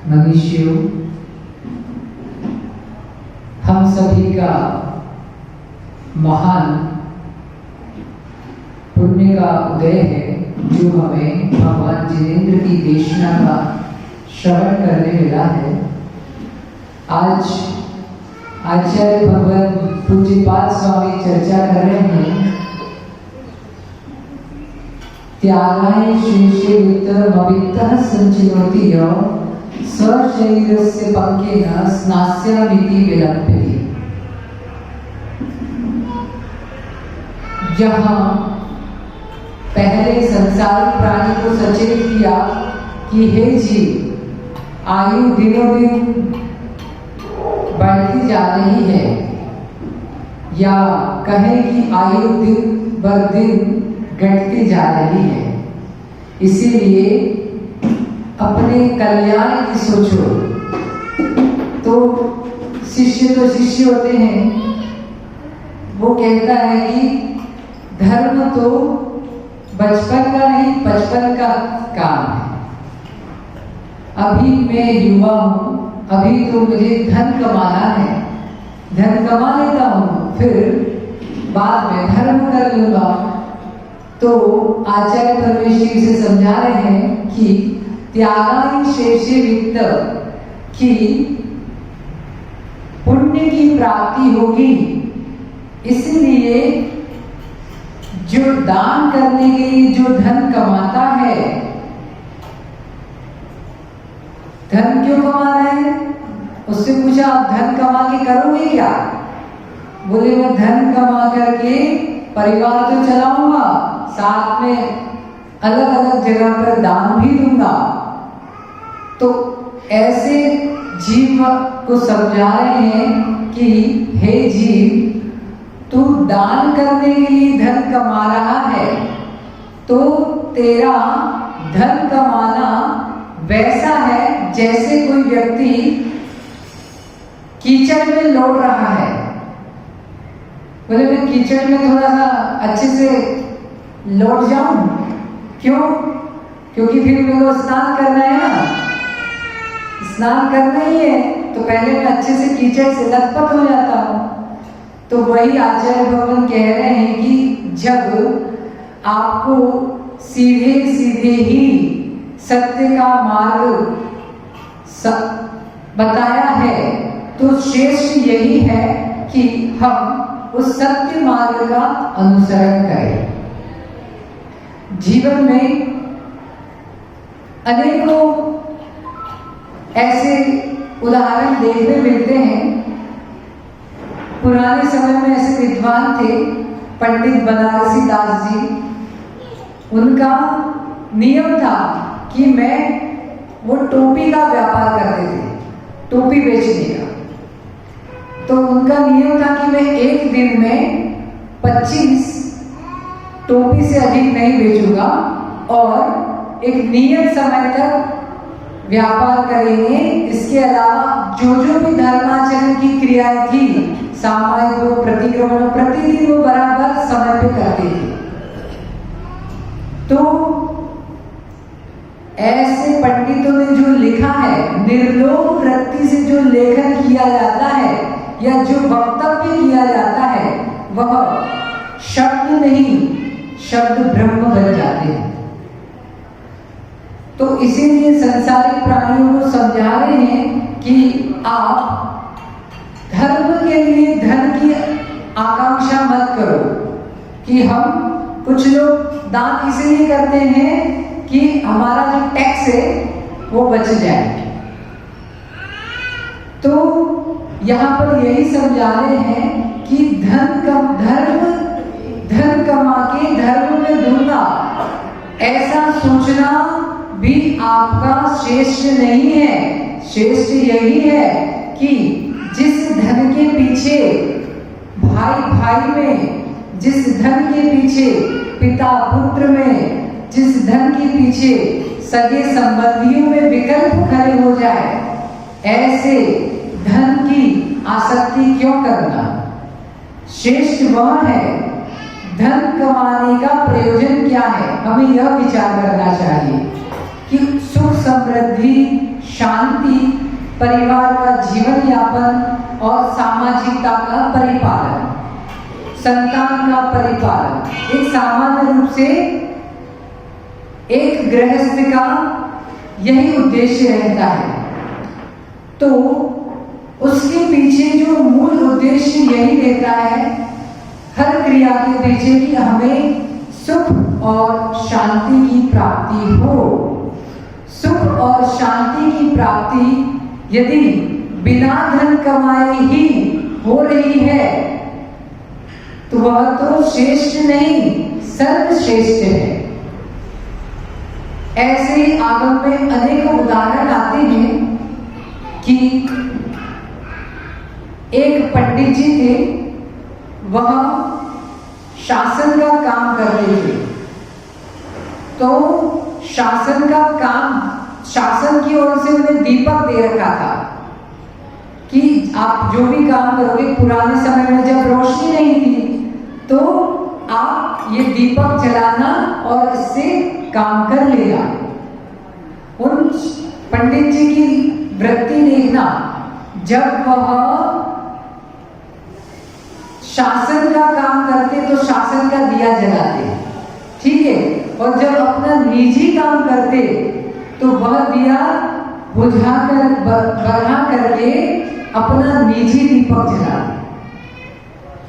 मनुष्यों, हम सभी का महान पुण्य का उदय है जो हमें भगवान जिनेंद्र की देशना का श्रवण करने मिला है। आज आचार्य भगवान पूज्यपाद स्वामी चर्चा कर रहे हैं त्यागाय शेषे वित्तमवित्तः संचिनोति यो स्वशरीरस्य पंकेन स्नास्यामिति विलम्बते। जहाँ पहले संसारिक प्राणी को सचेत किया कि हे जीव, आयु दिनों दिन बढ़ती जा रही है, या कहें कि आयु दिन बर दिन घटती जा रही है, इसीलिए अपने कल्याण की सोचो। तो शिष्य होते हैं, वो कहता है कि धर्म तो बचपन का नहीं, बचपन का काम है। अभी मैं युवा हूँ, अभी तो मुझे धन कमाना है, धन कमा लेता हूँ, फिर बाद में धर्म कर लूंगा। तो आचार्य परमेश्वर से समझा रहे हैं कि त्यागाय शेषे वित्त की पुण्य की प्राप्ति होगी। इसलिए जो दान करने के लिए जो धन कमाता है, धन क्यों कमा रहे हैं? उससे पूछा, आप धन कमा के करोगे क्या? बोले, मैं धन कमा करके परिवार तो चलाऊंगा, साथ में अलग अलग जगह पर दान भी दूंगा। तो ऐसे जीव को समझा रहे हैं कि हे जीव, तू दान करने के लिए धन कमा रहा है, तो तेरा धन कमाना वैसा है जैसे कोई व्यक्ति कीचड़ में लौट रहा है। बोले, मैं कीचड़ में थोड़ा सा अच्छे से लौट जाऊं, क्यों? क्योंकि फिर मेरे को स्नान करना है ना, स्नान करना ही है, तो पहले मैं अच्छे से कीचड़ से लथपथ हो जाता हूं। तो वही आचार्य भगवान कह रहे हैं कि जब आपको सीधे सीधे ही सत्य का मार्ग बताया है, तो श्रेष्ठ यही है कि हम उस सत्य मार्ग का अनुसरण करें। जीवन में अनेकों ऐसे उदाहरण देखने मिलते हैं। पुराने समय में ऐसे विद्वान थे, पंडित बनारसी दास जी। उनका नियम था कि वो टोपी का व्यापार करते थे, टोपी बेचने का। तो उनका नियम था कि मैं एक दिन में 25 टोपी से अधिक नहीं बेचूंगा और एक नियत समय तक व्यापार करेंगे। इसके अलावा जो भी धर्माचरण की क्रियाएं थी, सामायिक हो, प्रतिक्रमण, प्रतिदिन वो बराबर समय पे करते थे। तो ऐसे पंडितों ने जो लिखा है, निर्लोभ वृत्ति से जो लेखन किया जाता है या जो वक्तव्य किया जाता है, वह शब्द नहीं, शब्द ब्रह्म बन जाते हैं। तो इसीलिए संसारिक प्राणियों को समझा रहे हैं कि आप धर्म के लिए धन की आकांक्षा मत करो। कि हम कुछ लोग दान इसलिए करते हैं कि हमारा जो टैक्स है वो बच जाए। तो यहाँ पर यही समझा रहे हैं कि धन कमा के धर्म में दूंगा, ऐसा सोचना भी आपका श्रेष्ठ नहीं है। श्रेष्ठ यही है कि जिस धन के पीछे भाई में, जिस धन के पीछे पिता पुत्र में, जिस धन के पीछे सगे संबंधियों में विकल्प खड़े हो जाए, ऐसे धन की आसक्ति क्यों करना? श्रेष्ठ वह है, धन कमाने का प्रयोजन क्या है, हमें यह विचार करना चाहिए। कि सुख समृद्धि, शांति, परिवार का जीवन यापन और सामाजिकता का परिपालन, संतान का परिपालन, एक सामान्य रूप से एक गृहस्थ का यही उद्देश्य रहता है। तो उसके पीछे जो मूल उद्देश्य यही रहता है हर क्रिया के पीछे कि हमें सुख और शांति की प्राप्ति हो। सुख और शांति की प्राप्ति यदि बिना धन कमाए ही हो रही है तो वह तो श्रेष्ठ नहीं, सर्वश्रेष्ठ है। ऐसे ही आगम में अनेक उदाहरण आते हैं कि एक पंडित जी थे, वह शासन का काम करते थे। तो शासन का काम, शासन की ओर से उन्हें दीपक दे रखा था कि आप जो भी काम करोगे, पुराने समय में जब रोशनी नहीं थी तो आप ये दीपक जलाना और इससे काम कर लेना। उन पंडित जी की वृत्ति देखना, जब वह शासन का काम करते तो शासन का दिया जलाते, ठीक है, और जब अपना निजी काम करते तो वह दिया बुझाकर बढ़ा करके अपना निजी दीपक जलाते।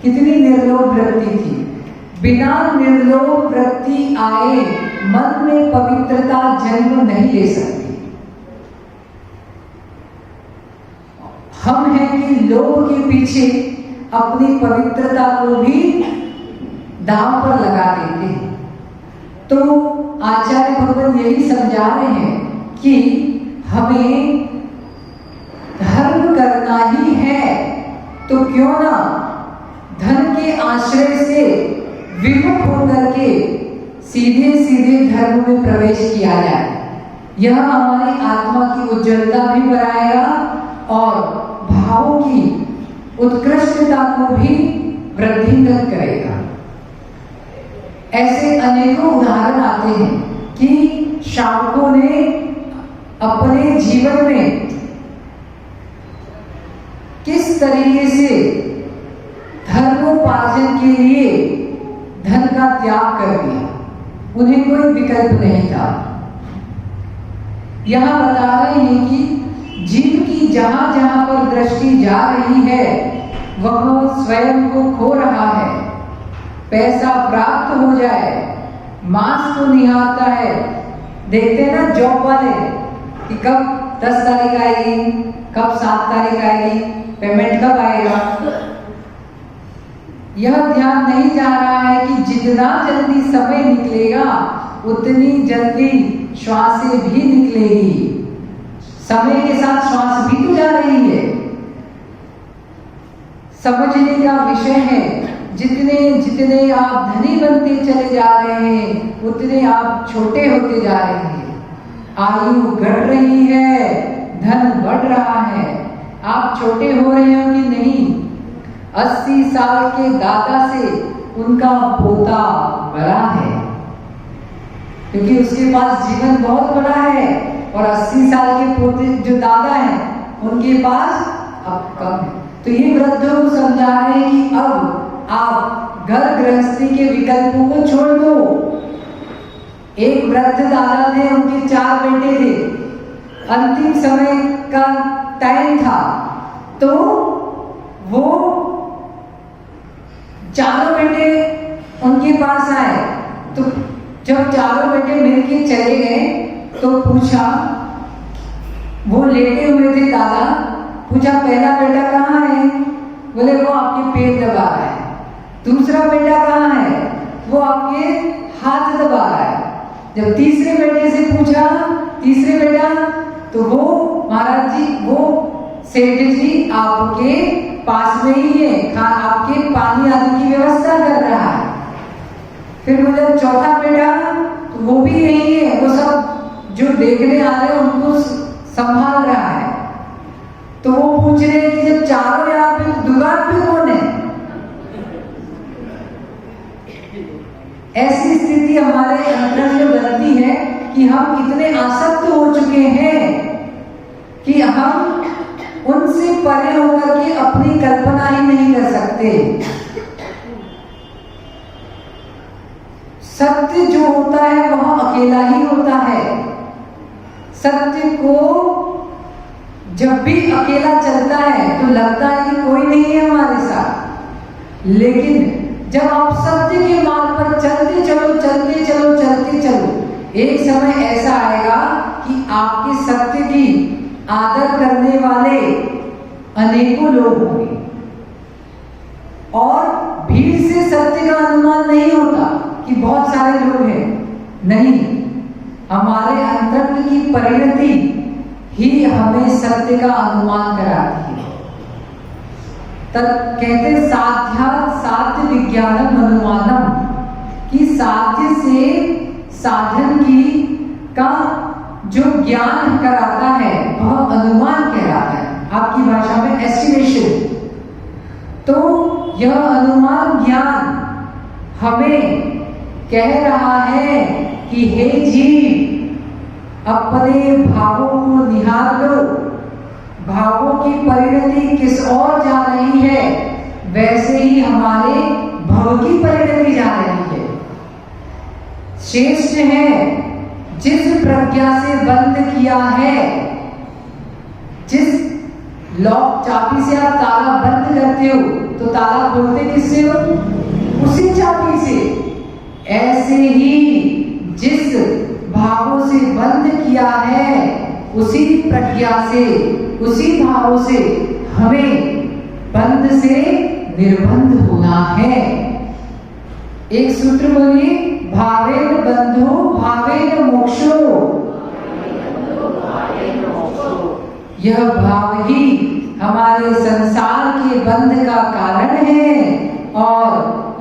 कितनी निर्लोभ वृत्ति थी। बिना निर्लोभ वृत्ति आए मन में पवित्रता जन्म नहीं ले सकती। हम हैं कि लोभ के पीछे अपनी पवित्रता को भी दांव पर लगा देते हैं। तो आचार्य भगवान यही समझा रहे हैं कि हमें धर्म करना ही है तो क्यों ना धन के आश्रय से विमुख होकर के सीधे सीधे धर्म में प्रवेश किया जाए। यह हमारी आत्मा की उज्ज्वलता भी बढ़ाएगा और भावों की उत्कृष्टता को भी वृद्धिंगत करेगा। ऐसे अनेकों उदाहरण आते हैं कि श्रावकों ने अपने जीवन में किस तरीके से धर्मोपार्जन के लिए धन का त्याग कर दिया। उन्हें कोई विकल्प नहीं था। यहां बता रहे हैं कि जीव की जहां जहां पर दृष्टि जा रही है वह स्वयं को खो रहा है। पैसा प्राप्त हो जाए, मांस को निहारता है। देखते हैं ना जॉब वाले कि कब 10 तारीख आएगी, कब 7 तारीख आएगी, पेमेंट कब आएगा। यह ध्यान नहीं जा रहा है कि जितना जल्दी समय निकलेगा उतनी जल्दी श्वासें भी निकलेगी। समय के साथ श्वास भी तो जा रही है। समझने का विषय है, जितने जितने आप धनी बनते चले जा रहे हैं उतने आप छोटे होते जा रहे हैं। आयु घट रही है, धन बढ़ रहा है, आप छोटे हो रहे हो कि नहीं। 80 साल के दादा से उनका पोता बड़ा है, क्योंकि उसके पास जीवन बहुत बड़ा है, और 80 साल के पोते जो दादा हैं उनके पास अब कम है। तो ये वृद्धों को समझा रहे हैं कि अब आप घर गृहस्थी के विकल्पों को छोड़ दो। एक वृद्ध दादा थे, उनके 4 बेटे थे, अंतिम समय का टाइम था तो वो चारों बेटे उनके पास आए। तो जब चारों बेटे मिलके चले गए तो पूछा, वो लेटे हुए थे दादा, पूछा पहला बेटा कहाँ है? बोले वो आपके पेट दबा रहा है। दूसरा बेटा कहाँ है? वो आपके हाथ दबा रहा है। जब तीसरे बेटे से पूछा, तीसरे बेटा, तो वो महाराज जी, वो सेठ जी आपके पास में ही है, आपके पानी आदि की व्यवस्था कर रहा है। फिर बोले चौथा बेटा, तो वो भी यही है, वो सब जो देखने आ रहे हैं उनको संभाल रहा है। तो वो पूछ रहे हैं कि जब चारों यहाँ पे, दुकान पे कौन है? ऐसी स्थिति हमारे अंतर में बनती है कि कि हम इतने आसक्त हो चुके हैं कि हम उनसे परे होकर के अपनी कल्पना ही नहीं कर सकते। सत्य जो होता है वह अकेला ही होता है। सत्य को जब भी अकेला चलता है तो लगता है कि कोई नहीं है हमारे साथ, लेकिन जब आप सत्य के मार्ग पर चलते चलो चलते चलो चलते चलो, एक समय ऐसा आएगा कि आपके सत्य की आदर करने वाले अनेकों लोग होंगे। और भीड़ से सत्य का अनुमान नहीं होता कि बहुत सारे लोग हैं, नहीं, हमारे अंतर्गत की परिणति ही हमें सत्य का अनुमान कराती है। तब कहते साध्य विज्ञानम अनुमानम, कि साध्य से साधन की का जो ज्ञान कराता है वह अनुमान कहलाता है, आपकी भाषा में एस्टिमेशन। तो यह अनुमान ज्ञान हमें कह रहा है कि हे जीव, अपने भावों को निहार लो, भावों की परिणति किस ओर जा रही है, वैसे ही हमारे भव की परिणति जा रही है। श्रेष्ठ है जिस प्रज्ञा से बंद किया है, जिस लॉक चाबी से आप ताला बंद करते हो तो ताला खोलते किससे हो? उसी चाबी से। ऐसे ही जिस भावों से बंद किया है, उसी प्रज्ञा से, उसी भावों से हमें बंध से निर्बंध होना है। एक सूत्र बोलिए, भावेन बंधो भावेन मोक्षो। यह भाव ही हमारे संसार के बंध का कारण है और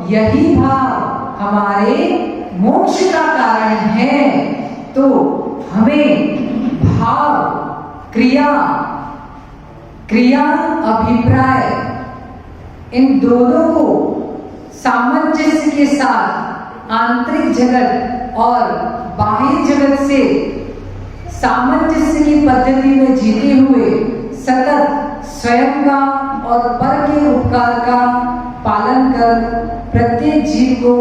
यही भाव हमारे मोक्ष का कारण है। तो हमें भाव, क्रिया, अभिप्राय, इन दोनों को सामंजस्य के साथ आंतरिक जगत और बाह्य जगत से सामंजस्य की पद्धति में जीते हुए सतत स्वयं का और पर के उपकार का पालन कर प्रत्येक जीव को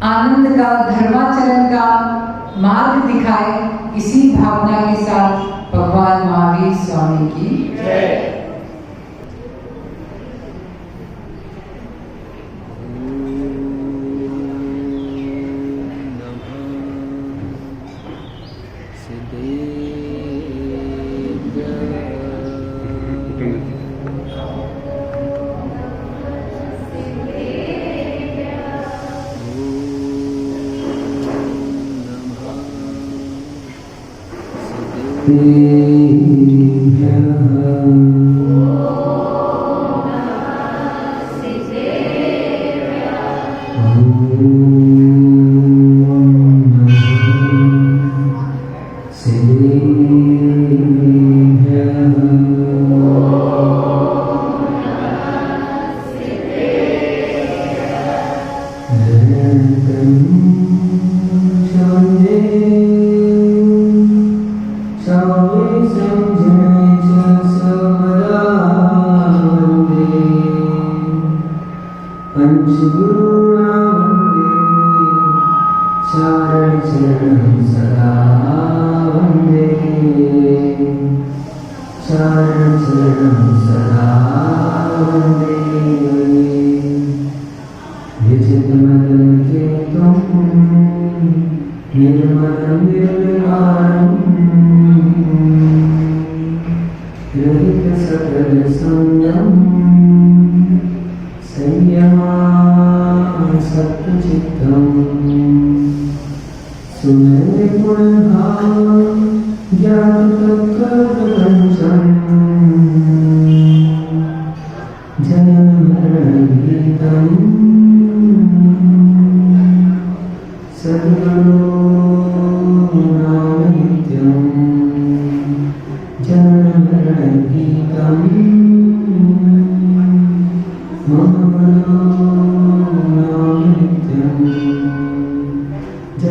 आनंद का, धर्माचरण का मार्ग दिखाए, इसी भावना के साथ भगवान महावीर स्वामी की जय।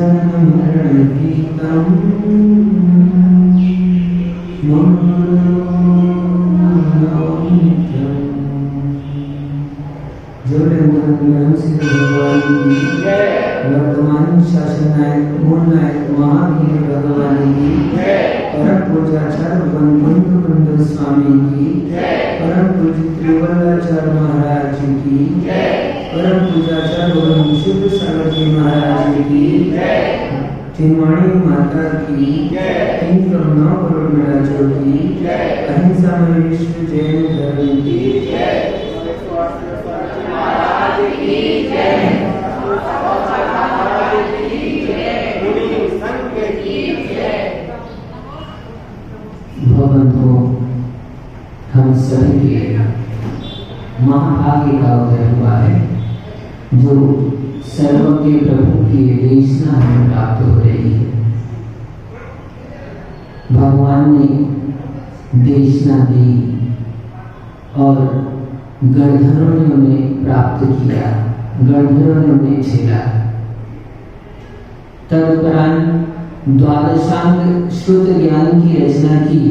जनन मरण गीतम भगवान की वर्तमान शासन नायक मूल नायक महावीर भगवान की परम पूज्याचार्य बंधु स्वामी की परम पूज्य त्रिवल्लाचार्य महाराज की परम पूज्याचार्य शुभ सागर जी महाराज की चिन्मणि माता की 309 करोड़ मिराजों की अहिंसा में विश्व जैन धर्म की बंधुओं, हम सभी के महाभाग्य का उदय हुआ है जो सर्व के प्रभु की देशना हमें प्राप्त हो रही है। भगवान ने देशना दी और गणधरों ने उन्हें प्राप्त किया, गणधरों ने उन्हें झेला। तदुपरांत द्वादशांग श्रुत ज्ञान की रचना की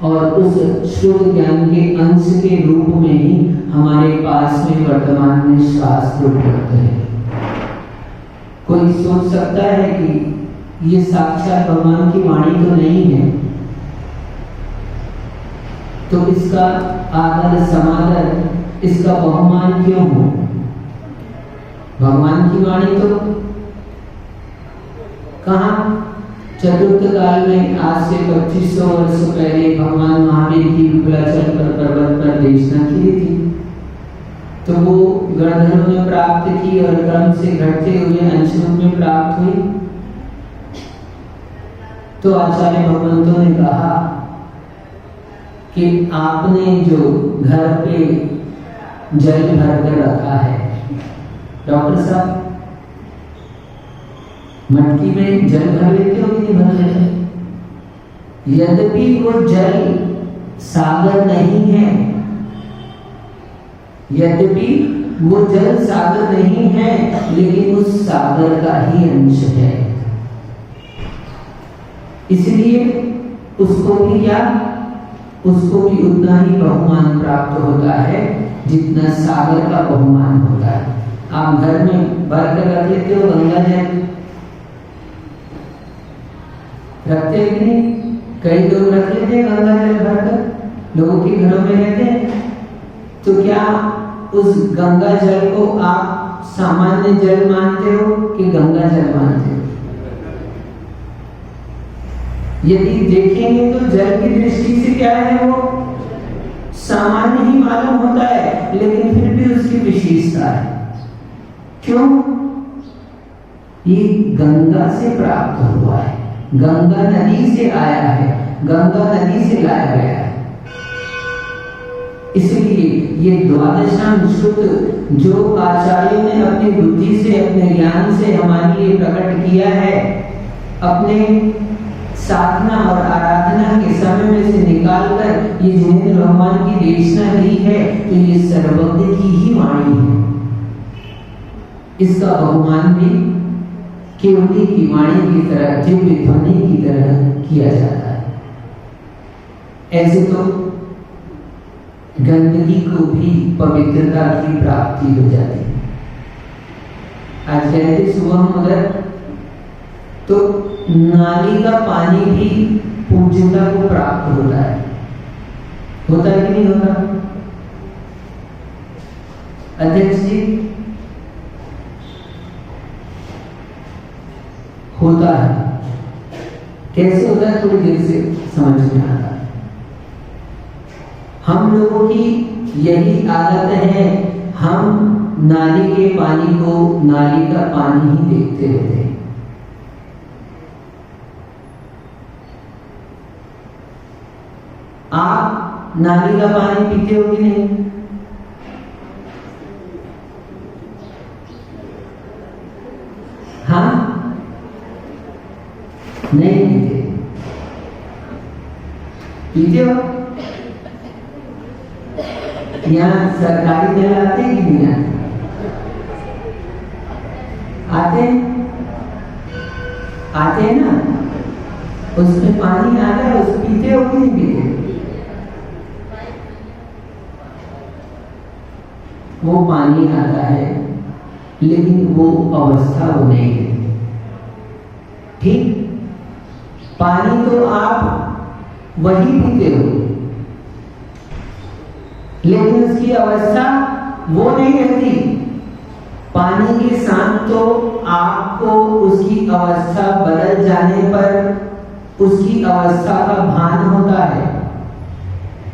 और उस श्रुत ज्ञान के अंश के रूप में ही हमारे पास में वर्तमान में शास्त्र उपलब्ध है। कोई सोच सकता है कि ये साक्षात भगवान की वाणी तो नहीं है, तो इसका आदर समादर, इसका बहुमान क्यों हो? भगवान की वाणी तो कहाँ चतुर्थ काल में आज से 2500 वर्ष पहले भगवान महावीर की विपुलाचल पर पर्वत पर देशना की थी, तो वो गणधरों ने प्राप्त की और क्रम से घटते हुए अंश रूप में प्राप्त हुई। तो आचार्य भगवंतों ने कहा कि आपने जो घर पे जल भर कर रखा है, डॉक्टर साहब मटकी में जल भर लेते हो कि नहीं भर लेते? यद्यपि वो जल सागर नहीं है, यद्यपि वो जल सागर नहीं है, लेकिन उस सागर का ही अंश है। इसलिए उसको भी क्या, उसको भी उतना ही बहुमान प्राप्त होता है जितना सागर का बहुमान होता है। आप घर में भर कर रख लेते हो गंगा जल, रखते हैं कि नहीं? कई लोग रख लेते हैं गंगा जल भरकर, लोगों के घरों में रहते हैं। तो क्या उस गंगा जल को आप सामान्य जल मानते हो कि गंगा जल मानते हो? यदि देखेंगे तो जल की दृष्टि से क्या है, वो सामान्य ही मालूम होता है, लेकिन फिर भी उसकी विशेषता है। क्यों? ये गंगा से प्राप्त हुआ है, गंगा नदी से आया है, गंगा नदी से लाया गया है। इसलिए ये द्वादशांग श्रुत जो आचार्यों ने अपनी बुद्धि से, अपने ज्ञान से हमारे लिए प्रकट किया है, अपने साधना और आराधना के समय में से निकालकर ये जिनेंद्र भगवान की देशना दी है, तो ये सर्वज्ञ की ही वाणी है। इसका बहुमान भी केवली की वाणी की तरह, दिव्य ध्वनि की तरह किया जाता है। ऐसे तो गंदगी को भी पवित्रता की प्राप्ति हो जाती है। आज गए थे सुबह हम उधर, तो नाली का पानी भी पूज्यता को प्राप्त होता है। होता है कि नहीं होता? अध्यक्ष जी, होता है। कैसे होता है? थोड़ी देर से समझ में आता है। हम लोगों की यही आदत है, हम नाली के पानी को नाली का पानी ही देखते रहते हैं। आप नाली का पानी पीते हो कि नहीं? हाँ, नहीं पीते। पीते हो? यहाँ सरकारी नल आते कि नहीं आते? आते? आते हैं ना, उसमें पानी आता है, उस पीते हो कि नहीं पीते? वो पानी आता है लेकिन वो अवस्था वो नहीं है। ठीक, पानी तो आप वही पीते हो लेकिन उसकी अवस्था वो नहीं रहती। पानी के साथ तो आपको उसकी अवस्था बदल जाने पर उसकी अवस्था का भान होता है,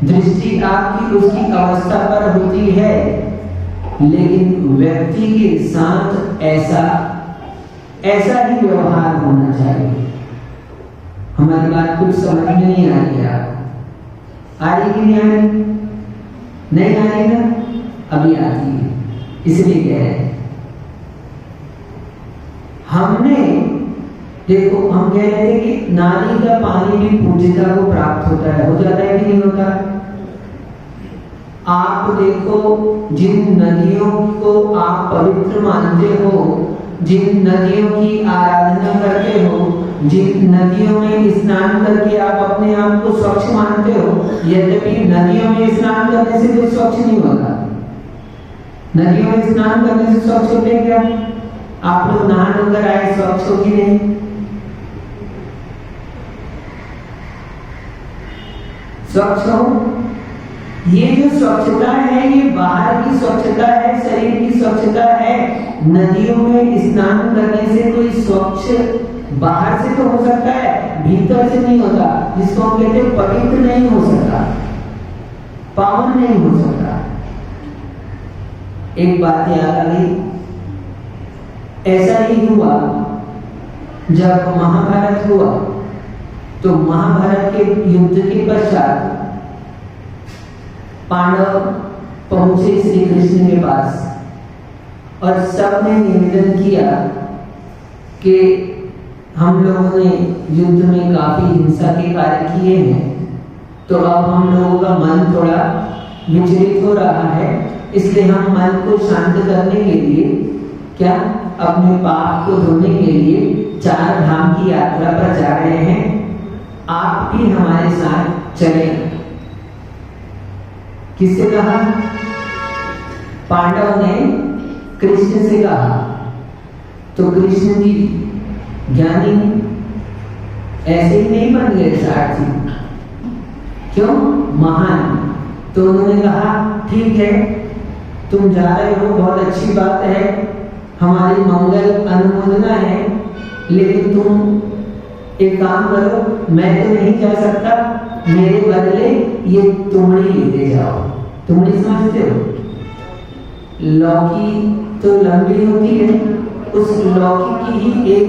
दृष्टि आपकी उसकी अवस्था पर होती है, लेकिन व्यक्ति के साथ ऐसा ही व्यवहार होना चाहिए। हमारी बात कुछ समझ में नहीं आ रही है? आ रही कि नहीं आ रही? नहीं आ रही ना? अभी आती है, इसलिए कह रहे हैं। हमने देखो, हम कह रहे थे कि नाली का पानी भी पूज्यता को प्राप्त होता है, हो जाता है कि नहीं होता? आप देखो, जिन नदियों को आप पवित्र मानते हो, जिन नदियों की आराधना करते हो, जिन नदियों में स्नान करके आप अपने आप को स्वच्छ मानते हो, यद्यपि नदियों में स्नान करने से कोई स्वच्छ नहीं होता। नदियों में स्नान करने से स्वच्छ होते क्या? आप लोग नहा धोकर आए, स्वच्छ हो कि नहीं? स्वच्छ हो। ये जो स्वच्छता है, ये बाहर की स्वच्छता है, शरीर की स्वच्छता है। नदियों में स्नान करने से कोई स्वच्छ बाहर से तो हो सकता है, भीतर से नहीं होता। जिसको हम कहते हैं पवित्र नहीं हो सकता, पावन नहीं हो सकता। एक बात याद आ गई, ऐसा ही हुआ जब महाभारत हुआ, तो महाभारत के युद्ध के पश्चात पांडव पहुंचे श्री कृष्ण के पास और सबने निवेदन किया कि हम लोगों ने युद्ध में काफी हिंसा के कार्य किए हैं, तो अब हम लोगों का मन थोड़ा विचलित हो रहा है, इसलिए हम मन को शांत करने के लिए क्या अपने पाप को धोने के लिए 4 धाम की यात्रा पर जा रहे हैं, आप भी हमारे साथ चलें। किससे कहा? पांडव ने कृष्ण से कहा। तो कृष्ण जी ज्ञानी ऐसे ही नहीं बन गए सारथी, क्यों? महान। तो उन्होंने कहा ठीक है, तुम जा रहे हो, बहुत अच्छी बात है, हमारी मंगल अनुमोदना है, लेकिन तुम एक काम करो, मैं तो नहीं जा सकता, मेरे बदले ये तुमड़ी लेते जाओ। तुमड़ी समझते हो? लौकी तो लंबी होती है, उस लौकी की ही एक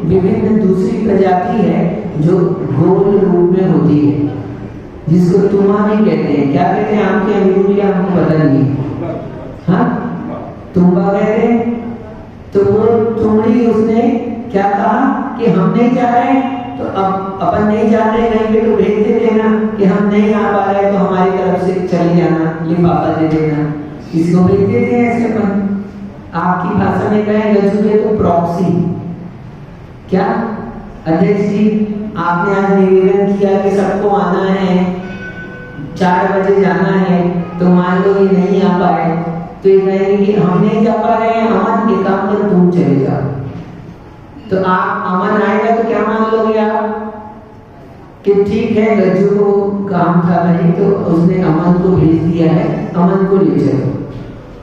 विभिन्न दूसरी प्रजाति है जो गोल रूप में होती है, जिसको तुम्हा भी कहते हैं। क्या कहते हैं? आपके अंग्रेजी हमको पता नहीं। हाँ, तुम्बा कहते हैं। तो वो तुमड़ी, उसने क्या कहा कि हम नहीं जा रहे, तो अब अपन नहीं जा रहे कहीं पे, तो भेज देते ना कि हम नहीं आ पा रहे, तो हमारी तरफ से चले जाना, लिफाफा दे देना, इसको भेज देते हैं ऐसे अपन। आपकी भाषा में कहें गजूबे तो प्रॉक्सी। क्या अध्यक्ष जी, आपने आज निवेदन किया कि सबको आना है, 4 बजे जाना है, तो मान लो ये नहीं आ पाए, तो ये कहेंगे कि हम नहीं जा पा रहे हैं, अमन एक काम कर तुम चले जाओ। तो आप अमन आएगा तो क्या मान लोगे आप कि ठीक है, गज्जू को काम था भाई, तो उसने अमन को भेज दिया है, अमन को ले चलो।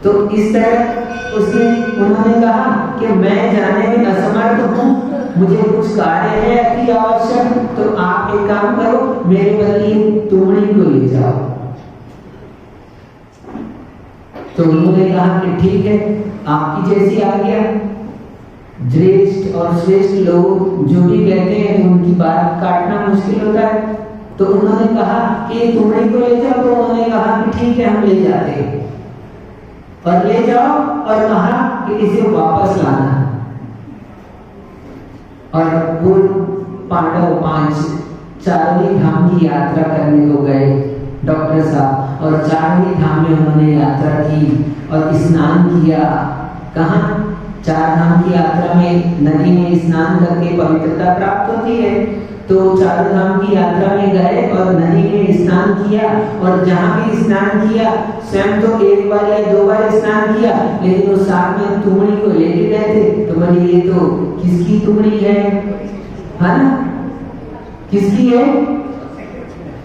तो इस तरह उन्होंने कहा कि मैं जाने में असमर्थ हूँ, मुझे कुछ कार्य है अति आवश्यक, तो आप एक काम करो, मेरे बदले तुमड़ी को ले जाओ। तो उन्होंने कहा कि ठीक है, आपकी जैसी आज्ञा। ज्येष्ठ और श्रेष्ठ लोग जो भी कहते हैं तो उनकी बात काटना मुश्किल होता है। तो उन्होंने कहा कि तुमड़ी को ले जाओ, तो उन्होंने कहा कि ठीक है, हम ले जाते हैं, और ले जाओ, और कहा कि इसे वापस लाना। और पूर्व पांडव 5 चारों धाम की यात्रा करने को गए डॉक्टर साहब, और 4 धाम में उन्होंने यात्रा की और स्नान किया। कहाँ? 4 धाम की यात्रा में नदी में में स्नान करके पवित्रता प्राप्त होती है। तो चारों धाम की यात्रा में गए और नदी में स्नान किया, और जहाँ भी स्नान किया स्वयं तो एक बार या 2 बार स्नान किया, लेकिन वो साथ में तुमड़ी को लेके गए थे। तो बोले ये तो किसकी तुमड़ी है ना? किसकी है?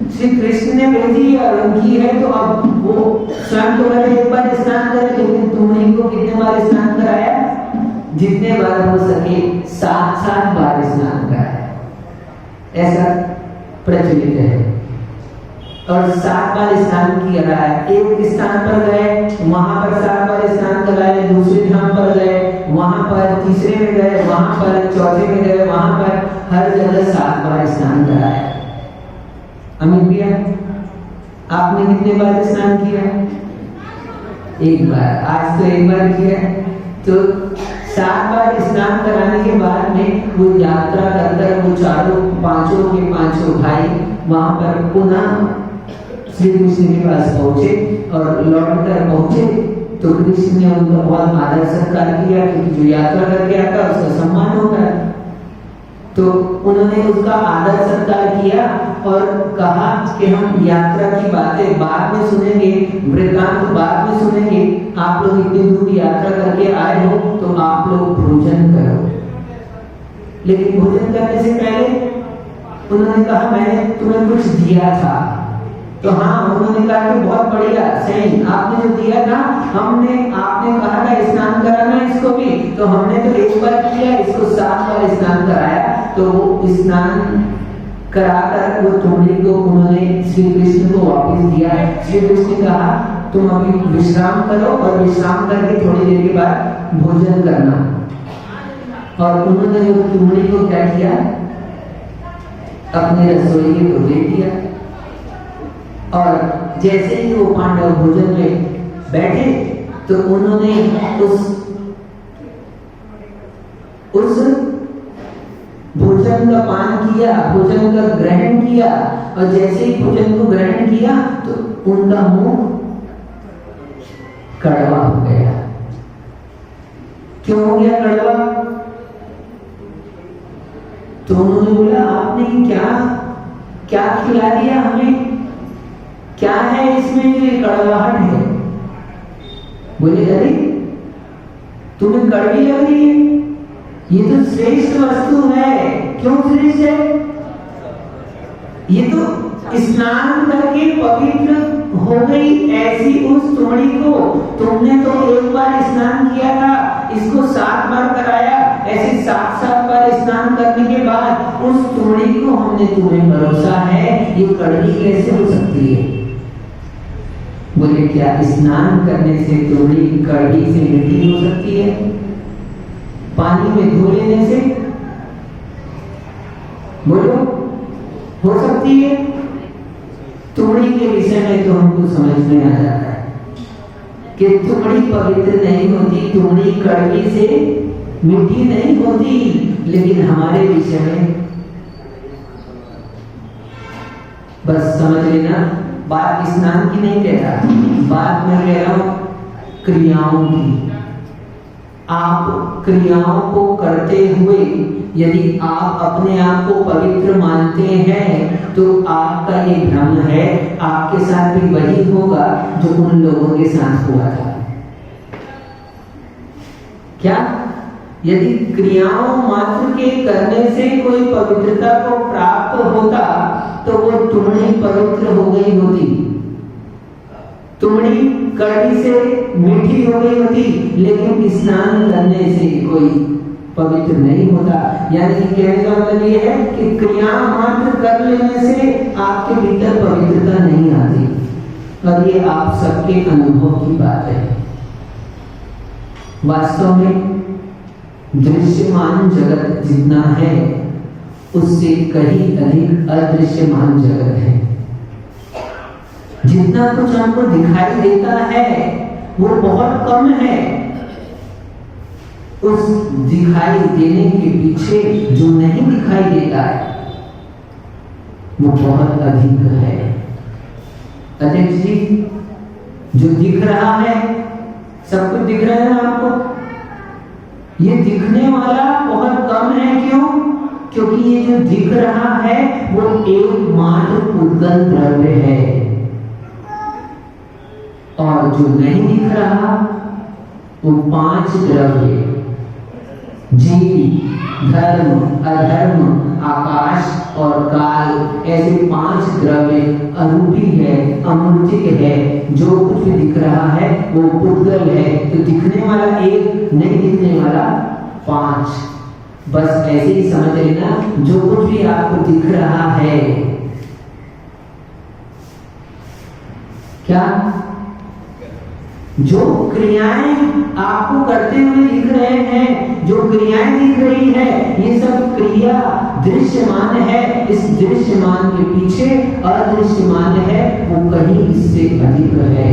श्री कृष्ण ने भेजी और उनकी है। तो अब वो स्वयं तो बोले एक बार स्नान करे, लेकिन तुमड़ी को कितने बार स्नान कराया? जितने बार हो सके 7 बार स्नान कराया, ऐसा प्रचलित है। और 7 बार स्नान किया रहा है। एक स्थान पर गए, वहां पर 7 बार स्नान कराए, दूसरे धाम पर गए, वहां पर तीसरे में गए, वहां पर चौथे में गए, वहां पर हर जगह 7 बार स्नान कराया। अमित भैया, आपने कितने बार स्नान किया? 1 बार। आज तो 1 बार किया। तो 7 बार स्नान कराने के बाद में वो यात्रा कर वो पांचों के पांचों भाई वहां पर पुनः श्री कृष्ण के पास पहुंचे और लौट कर पहुंचे। तो कृष्ण ने उनका बहुत आदर सत्कार किया, क्योंकि जो यात्रा करके आता है उसका सम्मान होता है। तो उन्होंने उसका आदर सत्कार किया और कहा कि हम यात्रा की बातें बाद में सुनेंगे, वृत्तांत बाद में सुनेंगे। आप लोग इतनी दूर यात्रा करके आए हो तो आप लोग भोजन करो। लेकिन भोजन करने से पहले उन्होंने कहा मैंने तुम्हें कुछ दिया था। तो हाँ, उन्होंने कहा कि बहुत बढ़िया, सही, आपने जो दिया था, आपने कहा था स्नान कराना इसको भी, तो हमने तो 1 बार किया, इसको 7 बार स्नान कराया। तो वो स्नान कराकर वो तुमड़ी को उन्होंने श्री कृष्ण को वापस दिया। श्री कृष्ण ने कहा तुम अभी विश्राम करो और विश्राम करके थोड़ी देर के बाद भोजन करना। और उन्होंने वो तुमड़ी को क्या किया? अपने रसोई को दे दिया। और जैसे ही वो पांडव भोजन में बैठे तो उन्होंने उस भोजन का पान किया, भोजन का ग्रहण किया। और जैसे ही भोजन को ग्रहण किया तो उनका मुंह कड़वा हो गया। क्यों हो गया कड़वा? तो उन्होंने बोला आपने क्या खिला दिया हमें? क्या है इसमें जो कड़वाहट है? बोले अरे तुम्हें कड़वी लग रही है, ये तो श्रेष्ठ वस्तु है। क्यों श्रेष्ठ है? ये तो स्नान करके पवित्र हो गई ऐसी उस तुमड़ी को तुमने तो 1 बार स्नान किया था, इसको 7 बार कराया। ऐसे 7 बार स्नान करने के बाद उस तुमड़ी को हमने तुम्हें भरोसा है, ये कड़वी कैसे हो सकती है? बोले क्या स्नान करने से तुमड़ी कड़वी से मीठी हो सकती है? पानी में धो लेने से? बोलो, हो सकती है? तुमड़ी के विषय में तो हमको समझ में आ जाता है कि तुमड़ी पवित्र नहीं होती, तुमड़ी कड़वी से मीठी नहीं होती। लेकिन हमारे विषय में बस समझ लेना, बात स्नान की नहीं कह रहा, बात मैं कह रहा हूं क्रियाओं की। आप क्रियाओं को करते हुए यदि आप अपने आप को पवित्र मानते हैं तो आपका ये भ्रम है, आपके साथ भी वही होगा जो उन लोगों के साथ हुआ था। क्या? यदि क्रियाओं मात्र के करने से कोई पवित्रता को प्राप्त होता तो वो तुमड़ी पवित्र हो गई होती, तुमड़ी कड़वी से मीठी हो गई होती। लेकिन स्नान करने से कोई पवित्र नहीं होता। यानी कि कहने का मतलब ये है कि क्रिया मात्र कर लेने से आपके भीतर पवित्रता नहीं आती। और ये आप सबके अनुभव की बात है। वास्तव में दृश्यमान जगत जितना है उससे कहीं अधिक अदृश्यमान जगत है। जितना कुछ हमको दिखाई देता है वो बहुत कम है, उस दिखाई देने के पीछे जो नहीं दिखाई देता है वो बहुत अधिक है। अध्यक्ष जी, जो दिख रहा है सब कुछ दिख रहा है ना आपको? ये दिखने वाला बहुत कम है ये जो दिख रहा है वो एकमात्र उद्गत द्रव्य है, और जो नहीं दिख रहा वो 5 द्रव्य, जीव, धर्म, अधर्म, आकाश और काल, ऐसे 5 द्रव्य अरूपी है, अमूर्तिक है। जो कुछ भी दिख रहा है वो पुद्गल है, तो दिखने वाला एक, नहीं दिखने वाला 5। बस ऐसे ही समझ लेना, जो कुछ भी आपको दिख रहा है, क्या जो क्रियाएं आपको करते हुए दिख रहे हैं, जो क्रियाएं दिख रही है, ये सब क्रिया दृश्यमान है। इस दृश्यमान के पीछे अदृश्यमान है, वो कहीं इससे अधिक है।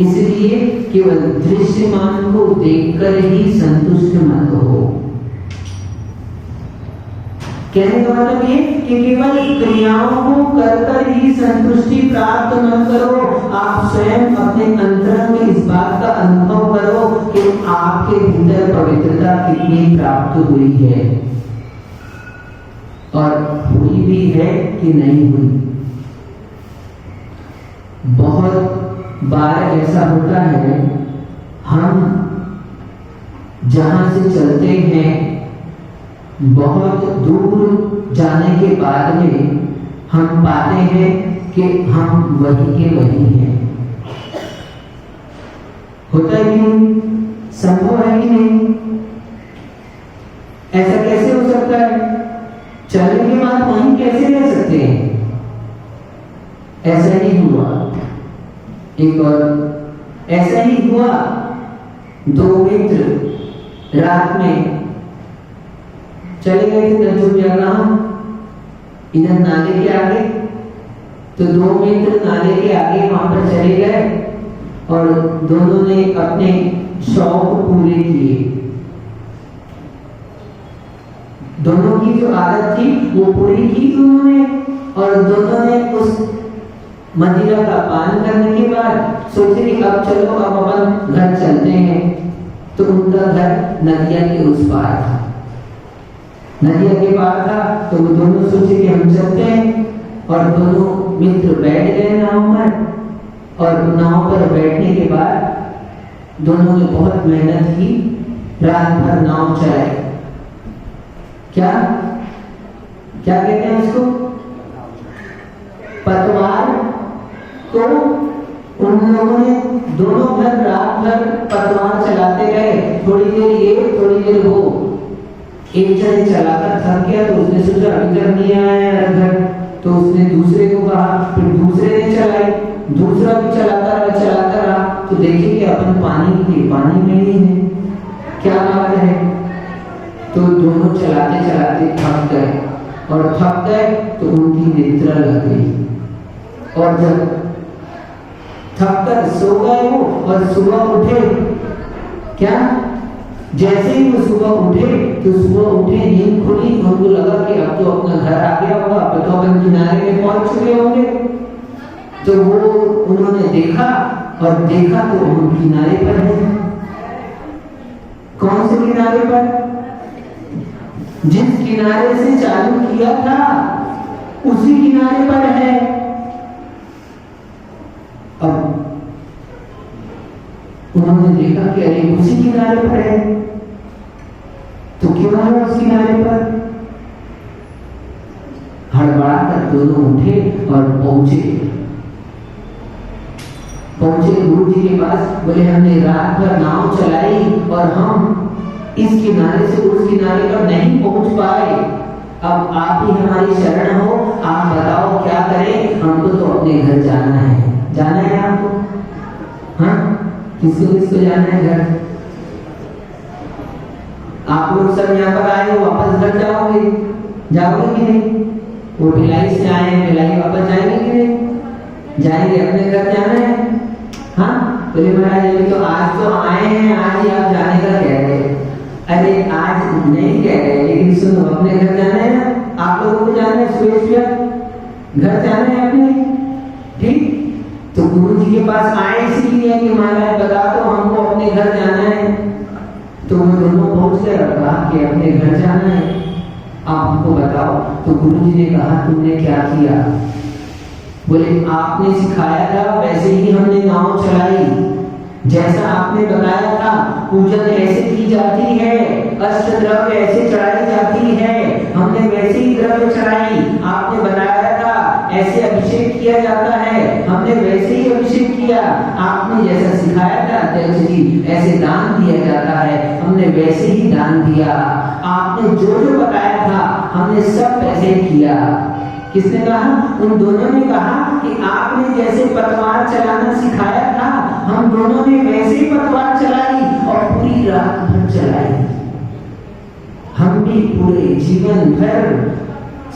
इसलिए केवल दृश्यमान को देखकर ही संतुष्ट मत हो। कहने का मतलब ये कि केवल क्रियाओं को कर ही संतुष्टि प्राप्त न करो। आप स्वयं अपने अंतरंग में इस बात का अनुभव करो कि आपके भीतर पवित्रता कितनी प्राप्त हुई है, और हुई भी है कि नहीं हुई। बहुत बार ऐसा होता है, हम जहां से चलते हैं बहुत दूर जाने के बाद में हम पाते हैं कि हम वही के वही हैं। होता है कि नहीं? संभव है कि नहीं? ऐसा कैसे हो सकता है? चलने के बाद वहीं कैसे रह सकते हैं? ऐसा ही हुआ। एक और ऐसा ही हुआ, 2 मित्र रात में चले गए थे इधर नाले के आगे, तो 2 मित्र नाले के आगे वहां पर चले गए और दोनों ने अपने शौक पूरे किए। दोनों की जो आदत थी वो पूरी की दोनों ने, और दोनों ने उस मदिरा का पान करने के बाद सोचे कि अब चलो, अब अपन घर चलते हैं। तो उनका घर नदिया के उस पार था, नदिया के पार था, तो वो दोनों सोचे कि हम चलते हैं। और दोनों मित्र बैठ गए नाव पर, और नाव पर बैठने के बाद दोनों ने बहुत मेहनत की, रात भर नाव चलाई। क्या क्या कहते हैं उसको? पतवार। तो उन लोगों ने दोनों भर रात भर पतवार चलाते रहे, थोड़ी देर ये थोड़ी देर वो। एक जन चलाकर थक गया तो उसने सोचा अभी तक नहीं आया घर, तो उसने दूसरे को कहा, फिर दूसरे ने चलाई, दूसरा भी चलाता रहा, तो देखे कि अपन पानी में ही है, क्या बात है। तो दोनों चलाते चलाते थक गए, और थक गए तो उनकी निद्रा लग गई, और जब थक कर सो गए वो और सुबह उठे, क्या जैसे ही वो सुबह उठे तो सुबह उठे, नींद खुली, उनको लगा कि अब तो अपना घर आ गया होगा, अब तो अपन किनारे में पहुंच चुके होंगे। तो वो उन्होंने देखा तो हम किनारे पर हैं। कौन से किनारे पर? जिस किनारे से चालू किया था उसी किनारे पर है। अब उन्होंने देखा कि अरे उसी किनारे पर है, तो क्यों है उस किनारे पर? हड़बड़ा कर दोनों उठे और पहुंचे गुरु जी के पास। बोले हमने रात भर नाव चलाई और हम इस किनारे से उस किनारे पर नहीं पहुंच पाए। अब आप ही हमारी शरण हो, आप बताओ क्या करें? हमको तो अपने घर जाना है आपको? हाँ, किसको जाना है घर? आप लोग सब यहाँ पर आए हो, वापस घर जाओगे कि नहीं? वो भिलाई से आए हैं, भिलाई वापस जाएंगे कि नहीं? जाएंगे, अपने घर जाना है। हाँ, बोले महाराज ये तो आज तो आए हैं, आज ही आप जाने का कह रहे हैं। अरे आज नहीं कह रहे, लेकिन सुनो, अपने घर जाना है ना, आप लोगों को जाना है, सुबह घर जाना है अपने, ठीक? तो गुरु जी के पास आए इसलिए कि महाराज बता दो हमको अपने घर जाना है। तो वो दोनों पहुंच गए और कहा कि अपने घर जाना है, आप हमको बताओ। तो गुरु जी ने कहा तुमने क्या किया? बोले आपने सिखाया था वैसे ही हमने नाव चलाई, जैसा आपने बताया था पूजन ऐसे की जाती है, अष्ट द्रव्य ऐसे चढ़ाई जाती है, हमने वैसे ही द्रव्य चढ़ाई। आपने बताया था ऐसे अभिषेक किया जाता है, हमने वैसे ही अभिषेक किया। आपने जैसा सिखाया था अध्यक्ष जी ऐसे दान दिया जाता है, हमने वैसे ही दान दिया। आपने जो जो बताया था हमने सब वैसे ही किया। किसने कहा? उन दोनों ने कहा कि आपने जैसे पतवार चलाना सिखाया था हम दोनों ने वैसे ही पतवार चलाई और पूरी रात भर चलाई। हम भी पूरे जीवन भर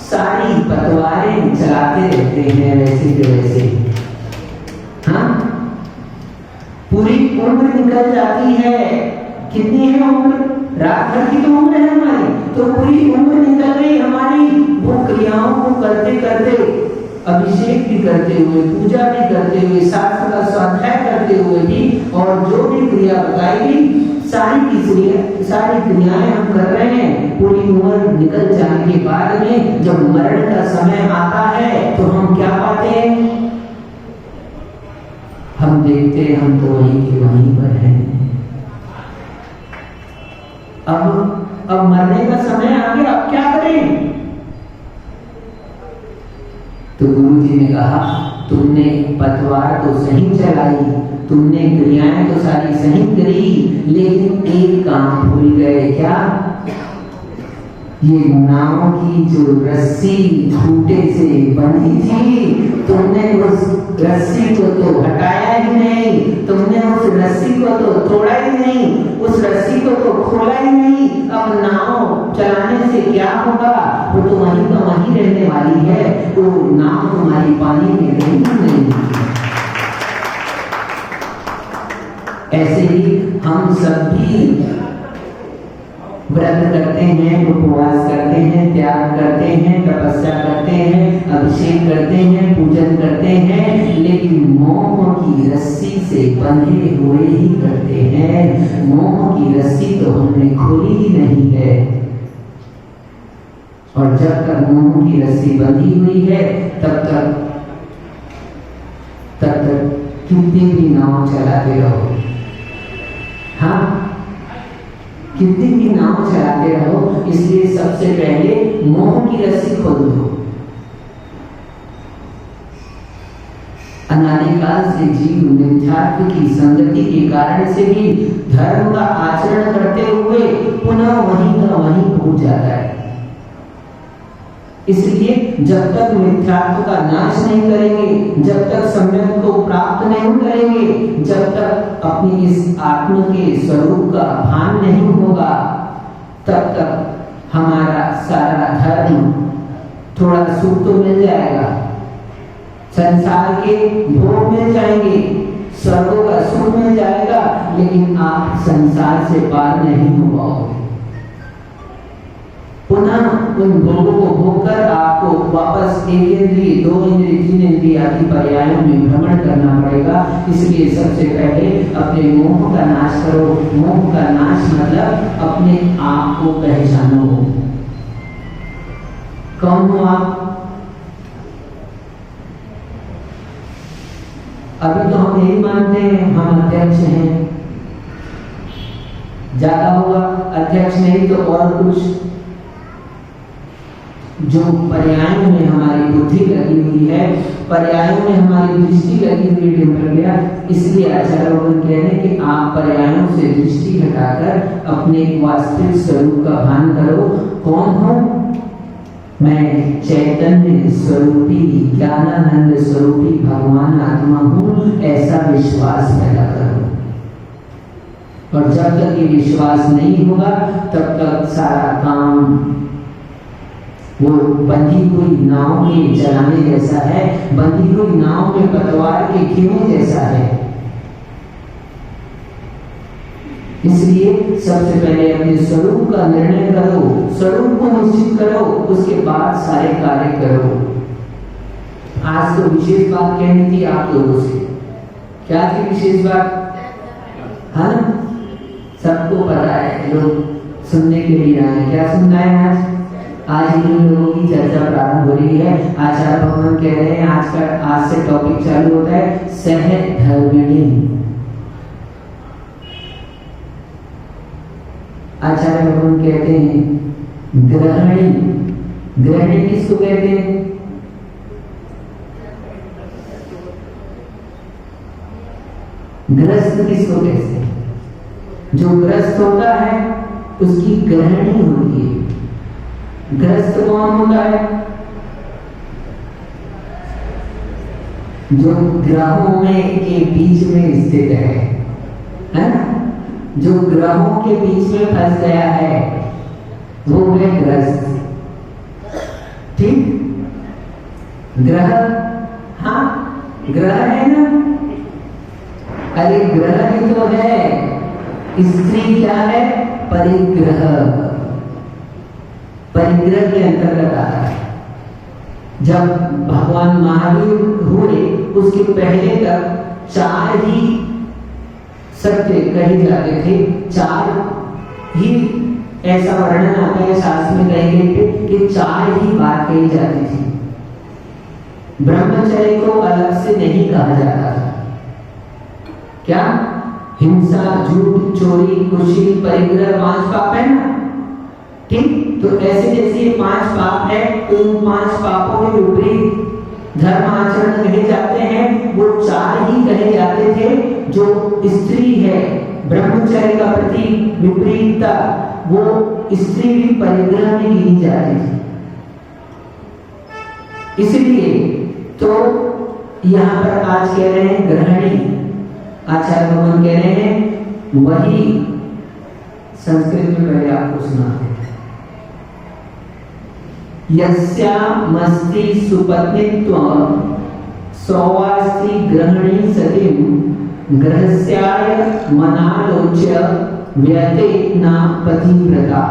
सारी पतवारें चलाते रहते हैं वैसे के वैसे। हाँ, पूरी उम्र निकल जाती है। कितनी है उम्र? रात भर की तो उम्र है हमारी, तो पूरी उम्र निकल गई हमारी वो क्रियाओं को करते करते, अभिषेक भी करते हुए, पूजा भी करते हुए, शास्त्र का स्वाध्याय करते हुए भी, और जो भी क्रिया बताई गई सारी क्रियाएं हम कर रहे हैं। पूरी उम्र निकल जाने के बाद में जब मरण का समय आता है तो हम क्या पाते हैं? हम देखते हैं हम तो वहीं के वहीं पर हैं। अब मरने का समय आ गया, अब क्या करें? तो गुरु जी ने कहा तुमने पतवार तो सही चलाई, तुमने क्रियाएं तो सारी सही करी, लेकिन एक काम भूल गए। क्या? ये नाव की जो रस्सी खूंटे से बंधी थी, तुमने उस रस्सी को तो हटाया ही नहीं, तुमने उस रस्सी को तो तोड़ा ही नहीं, उस रस्सी को तो खोला ही नहीं। अब नाव चलाने से क्या होगा? वो तो वहीं का वहीं रहने वाली है, वो नाव तुम्हारी पानी में नहीं। ऐसे ही हम सब भी व्रत करते हैं, उपवास करते हैं, त्याग करते हैं, तपस्या करते हैं, अभिषेक करते हैं, पूजन करते हैं, लेकिन मोह की रस्सी से बंधे हुए ही करते हैं। मोह की रस्सी तो हमने खोली ही नहीं है, और जब तक मोह की रस्सी बंधी हुई है तब तक कितनी भी नाव चलाते रहो। हाँ, कितनी भी नाव चलाते रहो। इसलिए सबसे पहले मोह की रस्सी खोल दो। अनादिकाल से जीव मिथ्यात्व की संगति के कारण से भी धर्म का आचरण करते हुए पुनः वहीं का वहीं पहुंच जाता है। इसलिए जब तक मिथ्यात्व का नाश नहीं करेंगे, जब तक सम्यक को प्राप्त नहीं करेंगे, जब तक अपनी इस आत्मा के स्वरूप का भान नहीं होगा, तब तक हमारा सारा धर्म थोड़ा सुख तो मिल जाएगा, संसार के भोग मिल जाएंगे, स्वर्गों का सुख मिल जाएगा, लेकिन आप संसार से पार नहीं हो पाओगे। पुनः उन भोगों को भोगकर आपको वापस 1 इंद्रिय, 2 इंद्रिय, 3 इंद्रिय आदि पर्यायों में भ्रमण करना पड़ेगा। इसलिए सबसे पहले अपने मोह का नाश करो। मोह का नाश मतलब अपने आप को पहचानो। कौन हो आप? अभी तो हम यही मानते हैं हम अध्यक्ष हैं, ज्यादा हुआ अध्यक्ष नहीं तो और कुछ। जो पर्यायों में हमारी बुद्धि लगी हुई है, पर्यायों में हमारी दृष्टि लगी हुई डिम्पल गया, इसलिए आचार्य भगवान कह रहे हैं कि आप पर्यायों से दृष्टि हटाकर अपने वास्तविक स्वरूप का भान करो। कौन हो? मैं चैतन्य स्वरूपी, ज्ञानानंद स्वरूपी भगवान आत्मा हूँ, ऐसा विश्वास पैदा करो। और जब तक ये विश्वास नहीं होगा तब तक सारा काम वो बंधी हुई नाव के चलाने जैसा है, बंधी हुई नाव में पतवार के खींचने जैसा है। इसलिए सबसे पहले अपने स्वरूप का निर्णय करो, स्वरूप को निश्चित करो, उसके बाद सारे कार्य करो। आज तो विशेष बात कहनी थी आप लोगों से। क्या थी विशेष बात? हाँ, सबको पता है, लोग सुनने के लिए आए। क्या सुनना है आज? आज इन लोगों की चर्चा प्रारंभ हो रही है। आचार्य भगवान कह रहे हैं आज से टॉपिक चालू होता है सहधर्मिणी। आचार्य भगवान कहते हैं ग्रहणी। ग्रहणी किसको कहते हैं? ग्रस्त किसको कहते हैं? जो ग्रस्त होता है उसकी ग्रहणी होती है। ग्रस्त कौन होता है? जो ग्रहों में के बीच में स्थित है ना? जो ग्रहों के बीच में फंस गया है वो है ग्रस्त। ठीक? ग्रह, हाँ ग्रह है ना? अरे ग्रह ही तो है। स्त्री क्या है? परिग्रह। परिग्रह के अंतर्गत आता है। जब भगवान महावीर हुए उसके पहले तक 4 ही सत्य कहे जाते थे। 4 ही ऐसा वर्णन आता है शास्त्र में कहे गए थे कि 4 ही बात कही जाती थी। ब्रह्मचर्य को अलग से नहीं कहा जाता था। क्या? हिंसा, झूठ, चोरी, कुशील, परिग्रह 5 पाप है ना? ठीक? तो ऐसे जैसे ये 5 पाप है तो इन 5 पापों के विपरीत धर्म आचरण कहे जाते हैं। वो 4 ही कहे जाते थे। जो स्त्री है, ब्रह्मचर्य का प्रति विपरीतता, वो स्त्री भी परिग्रह में गिनी जाती थी। इसलिए तो यहाँ पर आज कह रहे हैं ग्रहणी। आचार्य भगवान कह रहे हैं वही संस्कृत में पहले आपको सुना है। यस्यामस्ति सुपत्नीत्व सौवास्ति ग्रहणी सतिम ग्रहस्याय मनालोच्य व्यते न पतिव्रता।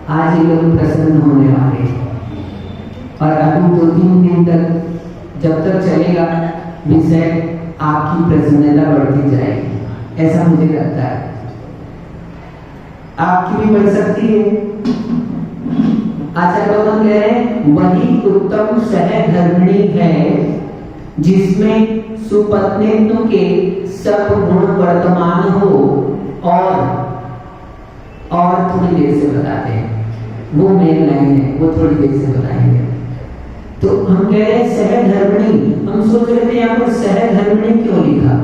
आज ये लोग प्रसन्न होने वाले और अभी 2-3 दिन तक जब तक चलेगा विषय आपकी प्रसन्नता बढ़ती जाएगी, ऐसा मुझे लगता है। आपकी भी बढ़ सकती है। आचार्य भगवान कह रहे हैं वही उत्तम सहधर्मिणी है जिसमें सुपत्नीत्व के सब गुण वर्तमान हो। और थोड़ी देर से बताते हैं, वो मेन लाइन है, वो थोड़ी देर से बताएंगे। तो हम कह रहे हैं सहधर्मिणी। हम सोच रहे थे यहाँ पर सहधर्मिणी क्यों लिखा?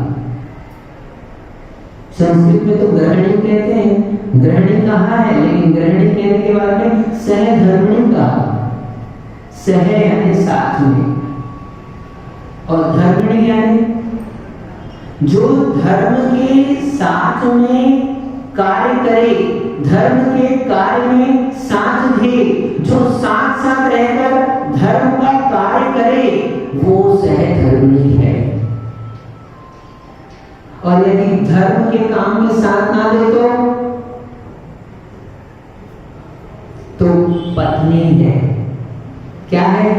संस्कृत में तो ग्रहणी कहते हैं, ग्रहणी कहा है, लेकिन ग्रहणी कहने के बाद में सहधर्मिणी कहा। सह यानी साथ में और धर्मिणी यानी जो धर्म के साथ में कार्य करे, धर्म के कार्य में साथ दे, जो साथ साथ रहकर धर्म का कार्य करे, वो सहधर्मिणी है। और यदि धर्म के काम में साथ ना दे तो पत्नी है। क्या है?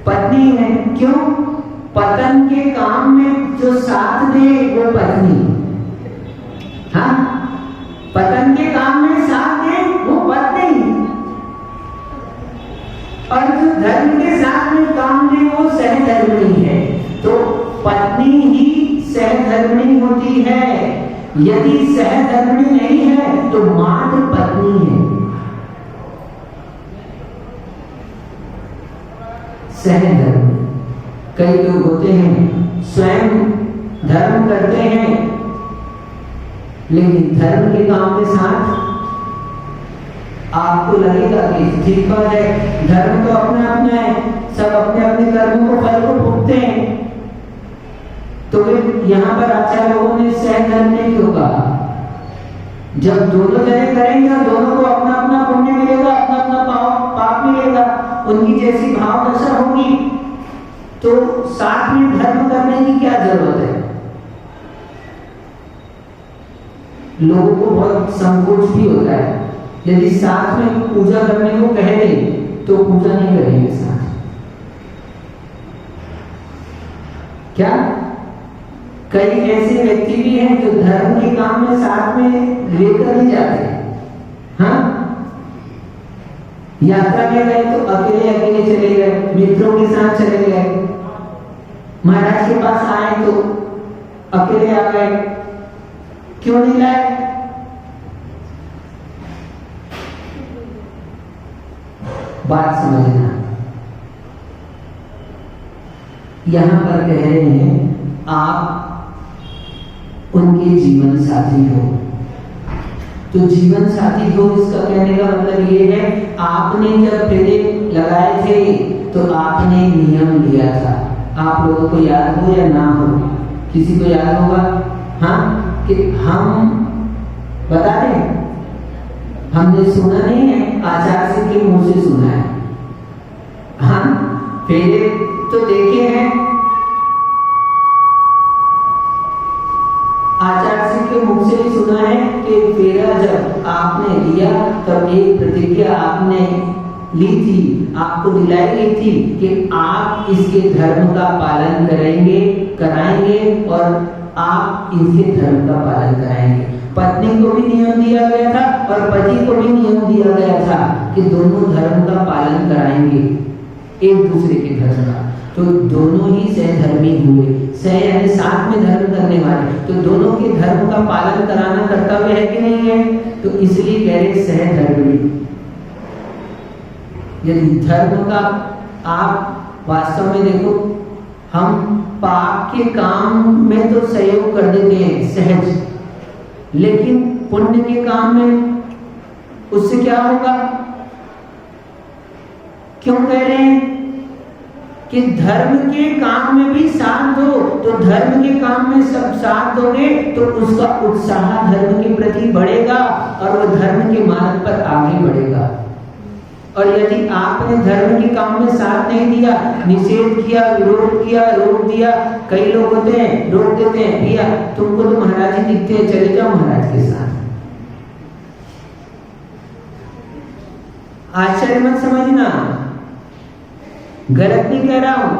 पत्नी है। क्यों? पतन के काम में जो साथ दे वो पत्नी। हाँ, पतन के काम में साथ दे वो पत्नी, और जो धर्म के साथ में काम दे वो सहधर्मिणी है। तो पत्नी ही सहधर्मिणी होती है। यदि सहधर्मिणी नहीं है तो मात्र पत्नी है। सहधर्मिणी। कई लोग होते हैं स्वयं धर्म करते हैं लेकिन धर्म के काम के साथ आपको लगेगा कि ठीक बात है, धर्म तो अपना अपना है, सब अपने अपने कर्मों को फल को भुगतते हैं। तो फिर यहाँ पर आचार्य लोगों ने सहधर्मिणी क्यों कहा? जब दोनों जने करेंगे दोनों को अपना अपना पुण्य मिलेगा, अपना अपना पाप मिलेगा, उनकी जैसी भाव दशा होगी, तो साथ में धर्म करने की क्या जरूरत है? लोगों को बहुत संकोच भी होता है। यदि साथ में पूजा करने को कह दे तो पूजा नहीं करेंगे साथ। क्या? कई ऐसे व्यक्ति भी हैं जो धर्म के काम में साथ में लेकर नहीं जाते। हाँ, यात्रा में गए तो अकेले अकेले चले गए, मित्रों के साथ चले गए, महाराज के पास आए तो अकेले आ गए। क्यों नहीं लाए? बात समझना। यहां पर कह रहे हैं आप उनके जीवन साथी हो। तो जीवन साथी हो, इसका कहने का मतलब ये है, आपने जब फेरे लगाए थे तो आपने नियम लिया था। आप लोगों को याद हो या ना हो, किसी को याद होगा? हाँ, कि हम बता दें, हमने सुना नहीं है, आचार्य सिंह के मुंह से सुना है। हाँ, फेरे तो देखे हैं, आचार्य सिंह के मुख से ही सुना है कि फेरा जब आपने लिया तब एक प्रतिज्ञा आपने ली थी, आपको दिलाई गई थी कि आप इसके धर्म का पालन करेंगे, कराएंगे और आप इसके धर्म का पालन कराएंगे। पत्नी को भी नियम दिया गया था और पति को भी नियम दिया गया था कि दोनों धर्म का पालन कराएंगे, एक दूसरे के धर्म का। तो दोनों ही सहधर्मी हुए, सह यानी साथ में धर्म करने वाले, तो दोनों के धर्म का पालन कराना कर्तव्य है कि नहीं है? तो इसलिए कह रहे सहधर्मी। यदि धर्म का आप वास्तव में देखो, हम पाप के काम में तो सहयोग कर देते हैं सहज, लेकिन पुण्य के काम में उससे क्या होगा? क्यों कह रहे हैं कि धर्म के काम में भी साथ दो? तो धर्म के काम में सब साथ दोगे तो उसका उत्साह धर्म के प्रति बढ़ेगा और वह धर्म के मार्ग पर आगे बढ़ेगा। और यदि आपने धर्म के काम में साथ नहीं दिया, निषेध किया, विरोध किया, रोक दिया, कई लोग होते हैं रोक देते हैं, भैया तुमको तो महाराज ही दिखते हैं, चले जाओ महाराज के साथ। आश्चर्य मत समझना, गलत नहीं कह रहा हूं।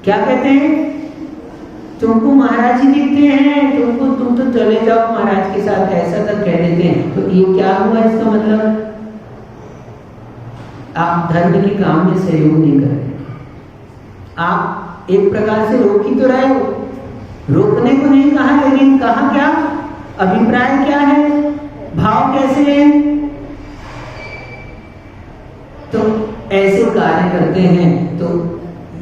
क्या कहते हैं? तुमको महाराज ही दिखते हैं, तुम तो चले जाओ महाराज के साथ, ऐसा तक कह देते हैं। तो ये क्या हुआ? इसका मतलब आप धर्म के काम में सहयोग नहीं कर रहे। आप एक प्रकार से रोक ही तो रहे हो, रोकने को नहीं कहा, लेकिन कहा क्या? अभिप्राय क्या है, भाव कैसे है? तो ऐसे कार्य करते हैं। तो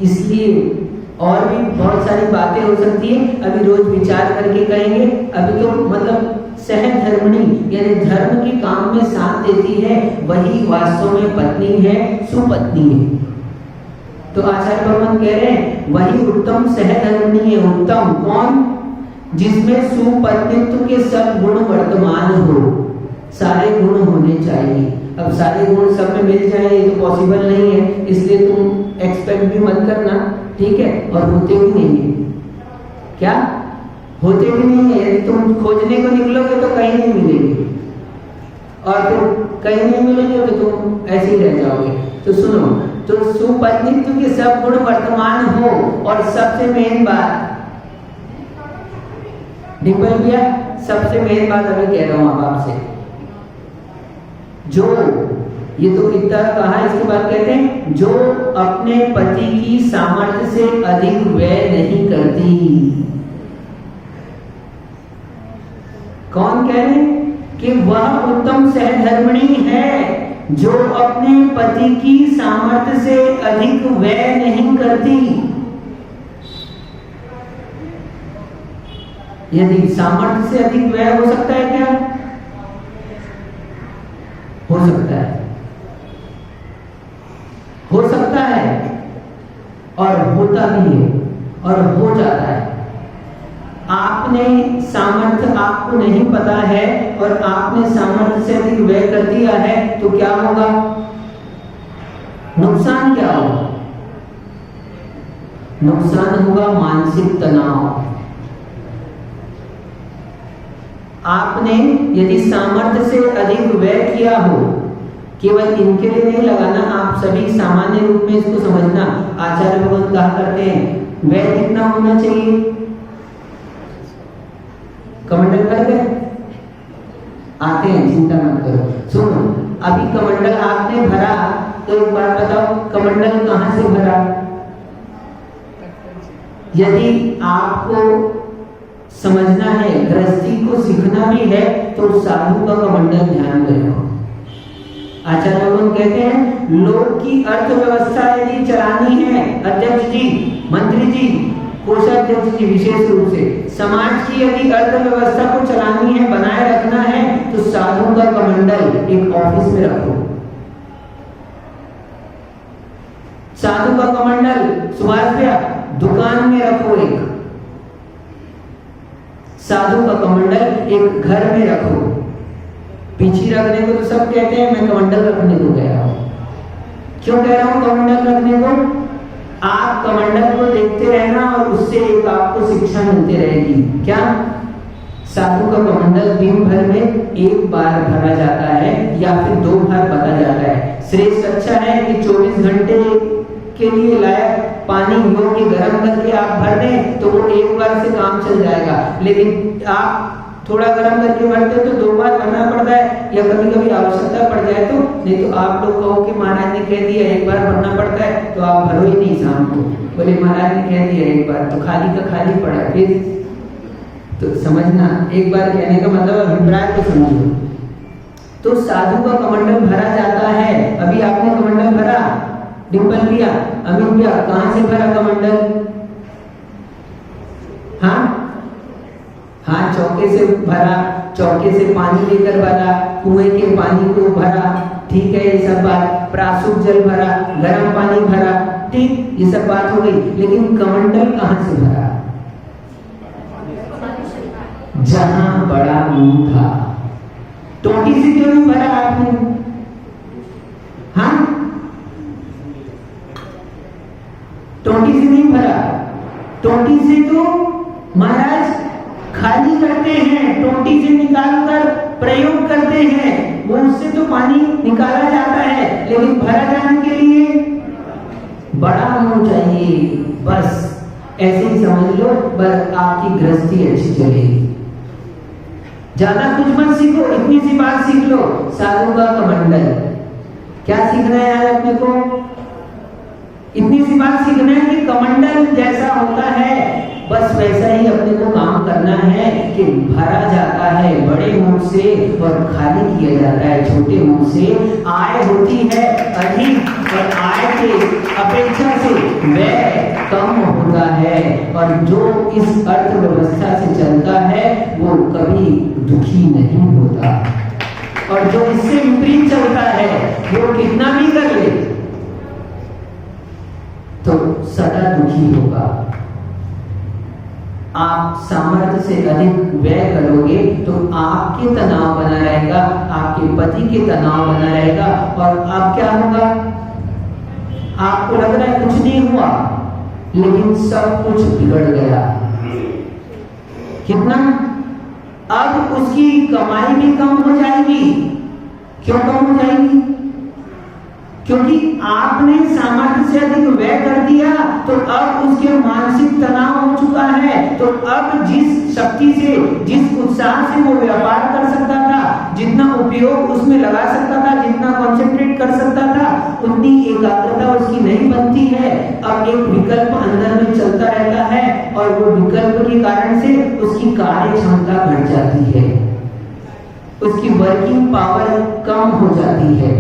इसलिए और भी बहुत सारी बातें हो सकती है, अभी रोज विचार करके करेंगे। अभी तो मतलब सहधर्मिणी यानी धर्म के काम में साथ देती है, वही वास्तव में पत्नी है, सुपत्नी है। तो आचार्य भगवान कह रहे हैं वही उत्तम सहधर्मिणी है। उत्तम कौन? जिसमें सुपत्नित्व के सब गुण वर्तमान हो, सारे गुण होने चाहिए। अब सारे गुण सब में मिल जाए ये तो पॉसिबल नहीं है, इसलिए तुम एक्सपेक्ट भी मत करना, ठीक है? और होते भी नहीं है, क्या होते भी नहीं है। यदि तुम खोजने को निकलोगे तो कहीं नहीं मिलेंगे, और तुम कहीं नहीं मिलेंगे तो तुम ऐसे ही रह जाओगे। तो सुनो, तो सुपत्नित्व के सब गुण वर्तमान हो, और सबसे मेन बात डिम्पल भैया, सबसे मेन बात अभी कह रहा हूं आप आपसे, जो ये तो इतना कहा, इसके बाद कहते हैं जो अपने पति की सामर्थ्य से अधिक व्यय नहीं करती। कौन कह रहे हैं? कि वह उत्तम सहधर्मिणी है जो अपने पति की सामर्थ्य से अधिक व्यय नहीं करती। यदि सामर्थ्य से अधिक व्यय हो सकता है क्या? हो सकता है, हो सकता है, और होता भी है, और हो जाता है। आपने सामर्थ्य आपको नहीं पता है और आपने सामर्थ्य से अधिक व्यय कर दिया है, तो क्या होगा? नुकसान क्या होगा? नुकसान होगा मानसिक तनाव। आपने यदि सामर्थ्य से अधिक व्यय किया हो, केवल इनके लिए नहीं लगाना, आप सभी सामान्य रूप में इसको समझना। आचार्य भगवान कहा करते हैं व्यय कितना होना चाहिए? कमंडल भर गए? आते हैं, चिंता मत करो। सुनो, अभी कमंडल आपने भरा, तो एक बात बताओ, कमंडल कहां से भरा? यदि आपको समझना है, गृहस्थी को सीखना भी है, तो साधु का कमंडल ध्यान में रखो। आचार्य लोग कहते हैं, लोक की अर्थव्यवस्था यदि चलानी है, अध्यक्ष जी, मंत्री जी, कोषाध्यक्ष जी, विशेष रूप से समाज की यदि अर्थव्यवस्था को चलानी है, बनाए रखना है, तो साधु का कमंडल एक ऑफिस में रखो। साधु का कमंडल सुभाष भैया दुकान में रखो, एक साधु का कमंडल एक घर में रखो। पीछी रखने को तो सब कहते हैं, मैं कमंडल रखने को कह रहा हूं। क्यों कह रहा हूं कमंडल रखने को? आप कमंडल को देखते रहना और उससे एक आपको शिक्षा मिलती रहेगी। क्या? साधु का कमंडल दिन भर में एक बार भरा जाता है या फिर 2 बार भरा जाता है। श्रेष्ठ अच्छा है कि 24 घंटे के लिए लायक पानी योग्य गर्म करके आप भर दें, तो वो एक बार से काम चल जाएगा। लेकिन आप थोड़ा गर्म करके भरते हो तो 2 बार भरना पड़ता है, या कभी कभी आवश्यकता पड़ जाए तो। नहीं तो आप लोग कहो कि महाराज ने कह दिया एक बार भरना पड़ता है, तो आप भरो ही नहीं शाम को। बोले महाराज ने कह दिया एक बार, तो खाली का खाली पड़ा। फिर तो समझना, एक बार कहने का मतलब अभिप्राय को समझो। तो साधु का कमंडल भरा जाता है। अभी आपने कमंडल भरा, डिंपल भैया, अमित भैया, कहां से भरा कमंडल? हाँ, चौके से भरा, चौके से पानी लेकर भरा, कुएं के पानी को भरा, ठीक है, ये सब बात। प्रासूप जल भरा, गर्म पानी भरा, ठीक, ये सब बात हो गई। लेकिन कमंडल कहां से भरा? जहां बड़ा मुंह था। टोटी से क्यों नहीं भरा आपने? हाँ, टोटी से नहीं भरा। टोटी से तो महाराज खाली करते हैं, टोटी से निकालकर प्रयोग करते हैं, वो उससे तो पानी निकाला जाता है। लेकिन भरा जाने के लिए बड़ा मुंह चाहिए। बस ऐसे ही समझ लो, बस आपकी गृहस्थी अच्छी चलेगी। ज्यादा कुछ मत सीखो, इतनी सी बात सीख लो, साधु का कमंडल। क्या सीखना है आज अपने को? इतनी सी बात सीखना है कि कमंडल जैसा होता है, बस वैसा ही अपने को काम करना है कि भरा जाता है बड़े मुंह से और खाली किया जाता है छोटे मुंह से। आय होती है अधिक और आय के अपेक्षा से व्यय कम होता है, और जो इस अर्थव्यवस्था से चलता है वो कभी दुखी नहीं होता, और जो इससे विपरीत चलता है वो कितना भी कर ले तो सदा दुखी होगा। आप सामर्थ्य से अधिक व्यय करोगे तो आपके तनाव बना रहेगा, आपके पति के तनाव बना रहेगा, और अब क्या होगा? आपको लग रहा है कुछ नहीं हुआ, लेकिन सब कुछ बिगड़ गया। कितना? अब उसकी कमाई भी कम हो जाएगी। क्यों कम हो जाएगी? क्योंकि आपने सामर्थ्य से अधिक व्यय कर दिया, तो अब उसके मानसिक तनाव हो चुका है। तो अब जिस शक्ति से, जिस उत्साह से वो व्यापार कर सकता था, जितना उपयोग उसमें लगा सकता था, जितना कॉन्सेंट्रेट कर सकता था, उतनी एकाग्रता उसकी नहीं बनती है। अब एक विकल्प अंदर में चलता रहता है, और वो विकल्प के कारण से उसकी कार्य क्षमता घट जाती है, उसकी वर्किंग पावर कम हो जाती है।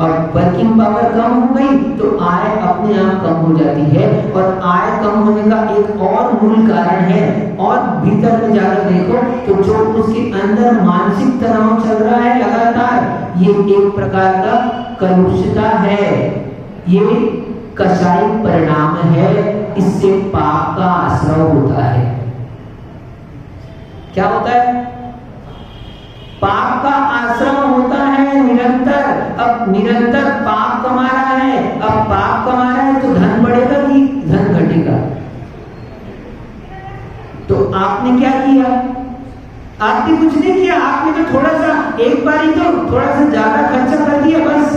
और वर्किंग पावर कम हो गई तो आय अपने आप कम हो जाती है, और आय कम होने का एक और मूल कारण है, और भीतर में जाकर देखो तो जो उसके अंदर मानसिक तनाव चल रहा है लगातार, ये एक प्रकार का कलुषता है, ये कषाय परिणाम है। इससे पाप का आश्रय होता है। क्या होता है? पाप का आश्रम होता है निरंतर। अब निरंतर पाप कमा रहा है, अब पाप कमा रहा है तो धन बढ़ेगा कि धन घटेगा? तो आपने क्या किया? आपने कुछ नहीं किया, आपने तो थोड़ा सा, एक बार ही तो थोड़ा सा ज्यादा खर्चा कर दिया बस।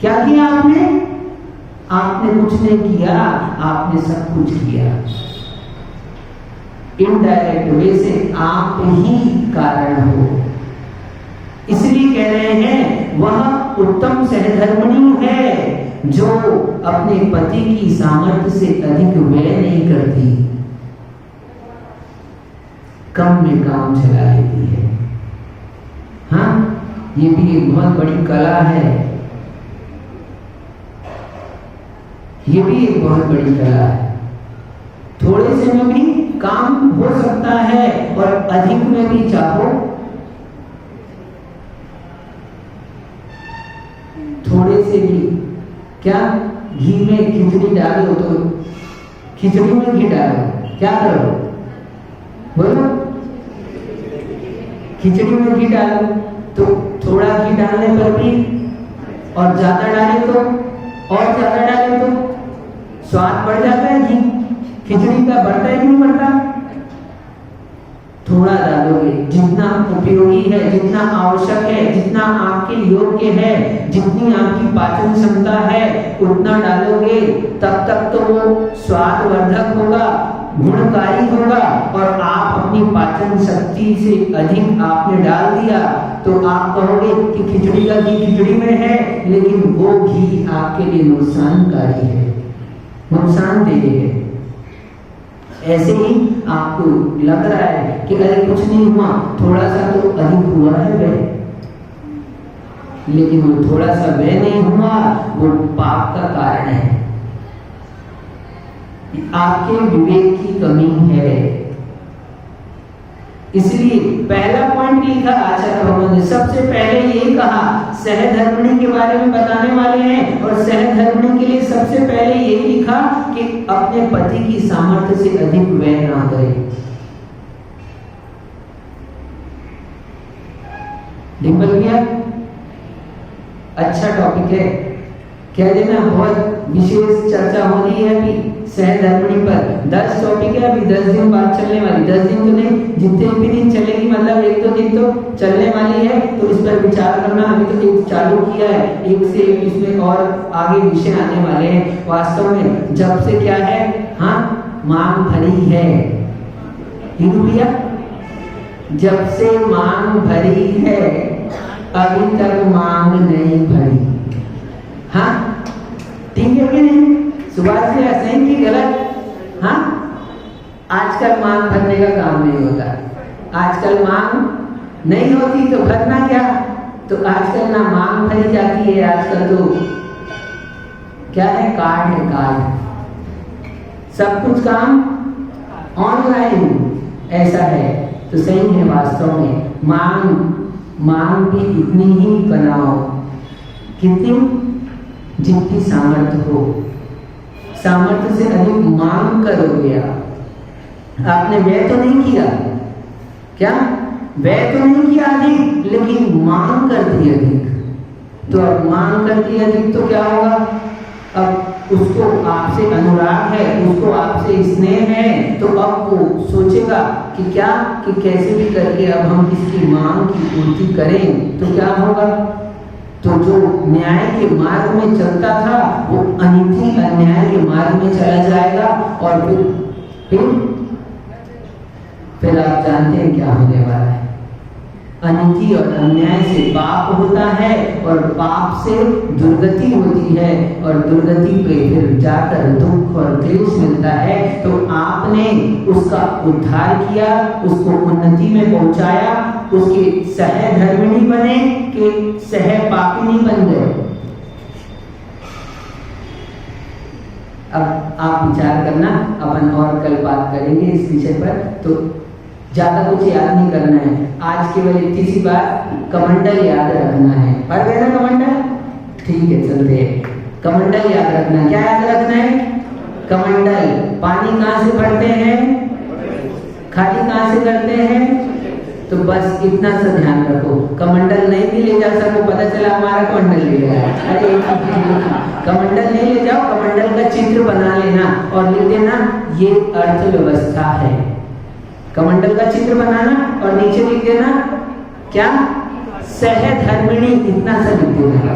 क्या क्या किया आपने? आपने कुछ नहीं किया, आपने सब कुछ किया। इनडायरेक्ट वे से आप ही कारण हो। इसलिए कह रहे हैं वह उत्तम सहधर्मिणी है जो अपने पति की सामर्थ्य से अधिक व्यय नहीं करती, कम में काम चला लेती है। हाँ, ये भी एक बहुत बड़ी कला है, ये भी एक बहुत बड़ी कला है। थोड़े से में भी काम हो सकता है और अधिक में भी चाहो, थोड़े से भी क्या, घी में खिचड़ी डालो तो खिचड़ी में घी डालो, क्या करो बोलो, खिचड़ी में घी डालो तो थोड़ा घी डालने पर भी, और ज्यादा डाले तो, और ज्यादा डाले तो स्वाद बढ़ जाता है। घी खिचड़ी का बढ़ता है कि नहीं बढ़ता? थोड़ा डालोगे, जितना उपयोगी है, जितना आवश्यक है, जितना आपके योग्य है, जितनी आपकी पाचन क्षमता है उतना डालोगे, तब तक तो वो स्वादवर्धक होगा, गुणकारी होगा। और आप अपनी पाचन शक्ति से अधिक आपने डाल दिया तो आप कहोगे कि खिचड़ी का घी खिचड़ी में है, लेकिन वो घी आपके लिए नुकसानकारी है, नुकसानदेह है। ऐसे ही आपको लग रहा है कि अरे कुछ नहीं हुआ, थोड़ा सा तो अधिक हुआ है व्यय, लेकिन वो थोड़ा सा व्यय नहीं हुआ, वो पाप का कारण है, आपके विवेक की कमी है। इसलिए पहला पॉइंट लिखा आचार्य भगवान ने, सबसे पहले ये कहा सहधर्मिणी के बारे में बताने वाले हैं, और सहधर्मिणी के लिए सबसे पहले ये लिखा कि अपने पति की सामर्थ्य से अधिक व्यय ना करें। डिंपल भैया, अच्छा टॉपिक है, कह देना बहुत विशेष चर्चा हो रही है अभी सहधर्मिणी पर। 10 टॉपिक है, अभी 10 दिन बाद चलने वाली, 10 दिन तो नहीं, जितने भी दिन चलेगी, मतलब 1-2 दिन तो चलने वाली है, तो इस पर विचार करना। अभी तो एक चालू किया है, एक से एक इसमें और आगे विषय आने वाले हैं। वास्तव में जब से क्या है, हाँ, मांग भरी है भैया, जब से मांग भरी है, अभी तक मांग नहीं भरी। हाँ, ठीक है कि नहीं? सुभाष जी सही की गलत? हाँ, आजकल मांग भरने का काम नहीं होता, आजकल मांग नहीं होती तो भरना क्या? तो आजकल ना मांग भरी जाती है, आजकल तो क्या है, कार्ड है, कार्ड, सब कुछ काम ऑनलाइन ऐसा है। तो सही है, वास्तव में मांग भी इतनी ही बनाओ, कितनी, जितनी सामर्थ्य हो। सामर्थ्य से अधिक मांग करोगे आपने व्यय तो नहीं किया, क्या व्यय तो नहीं किया अधिक, लेकिन मांग कर दी अधिक। तो अब मांग कर दी अधिक तो क्या होगा, अब उसको आपसे अनुराग है, उसको आपसे स्नेह है, तो अब वो सोचेगा कि क्या, कि कैसे भी करके अब हम इसकी मांग की पूर्ति करें। तो क्या होगा, तो जो न्याय के मार्ग में चलता था वो अनिति अन्याय के मार्ग में चला जाएगा, और फिर आप जानते हैं क्या होने वाला है। अनिति और अन्याय से पाप होता है, और पाप से दुर्गति होती है, और दुर्गति पे फिर जाकर दुख और क्लेश मिलता है। तो आपने उसका उद्धार किया, उसको उन्नति में पहुंचाया, उसके सहधर्मिणी बने कि सहपापिनी बन गए। अब आप विचार करना, अपन और कल बात करेंगे इस विषय पर, तो ज्यादा कुछ याद नहीं करना है। आज केवल इतनी सी बात, कमंडल याद रखना है। पढ़ गए ना कमंडल? ठीक है, चलते हैं। कमंडल याद रखना, क्या याद रखना है? कमंडल। पानी कहाँ से भरते हैं, खाली कहाँ से करते हैं? तो बस इतना सा ध्यान रखो। कमंडल नहीं भी ले जा सको, पता चला हमारा कमंडल ले गया, अरे कमंडल नहीं ले जाओ, कमंडल का चित्र बना लेना और लिख देना ये अर्थव्यवस्था है। कमंडल का चित्र बनाना और नीचे लिख देना क्या, सहधर्मिणी, इतना सा लिख देना।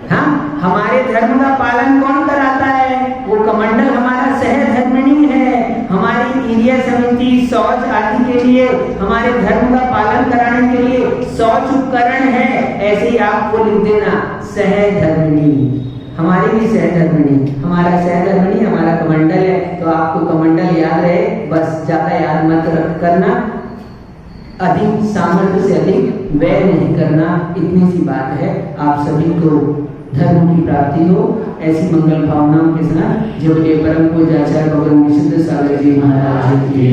हाँ, हमारे धर्म का पालन कौन कराता है? वो कमंडल हमारा सहधर्मिणी है। हमारी एरिया समिति शौच आदि के लिए, हमारे धर्म का पालन कराने के लिए शौच उपकरण है। ऐसे ही आपको लिख देना सहधर्मिणी, हमारी भी सहधर्मिणी, हमारा सहधर्मिणी हमारा कमंडल है। तो आपको कमंडल याद रहे, बस ज्यादा याद मत करना, अधिक सामर्थ्य से अधिक व्यय नहीं करना, इतनी सी बात है। आप सभी को धर्म की प्राप्ति हो, ऐसी मंगल भावनाओं के साथ जब ये परम पूज्य आचार्य भगवान विशुद्ध सागर जी महाराज की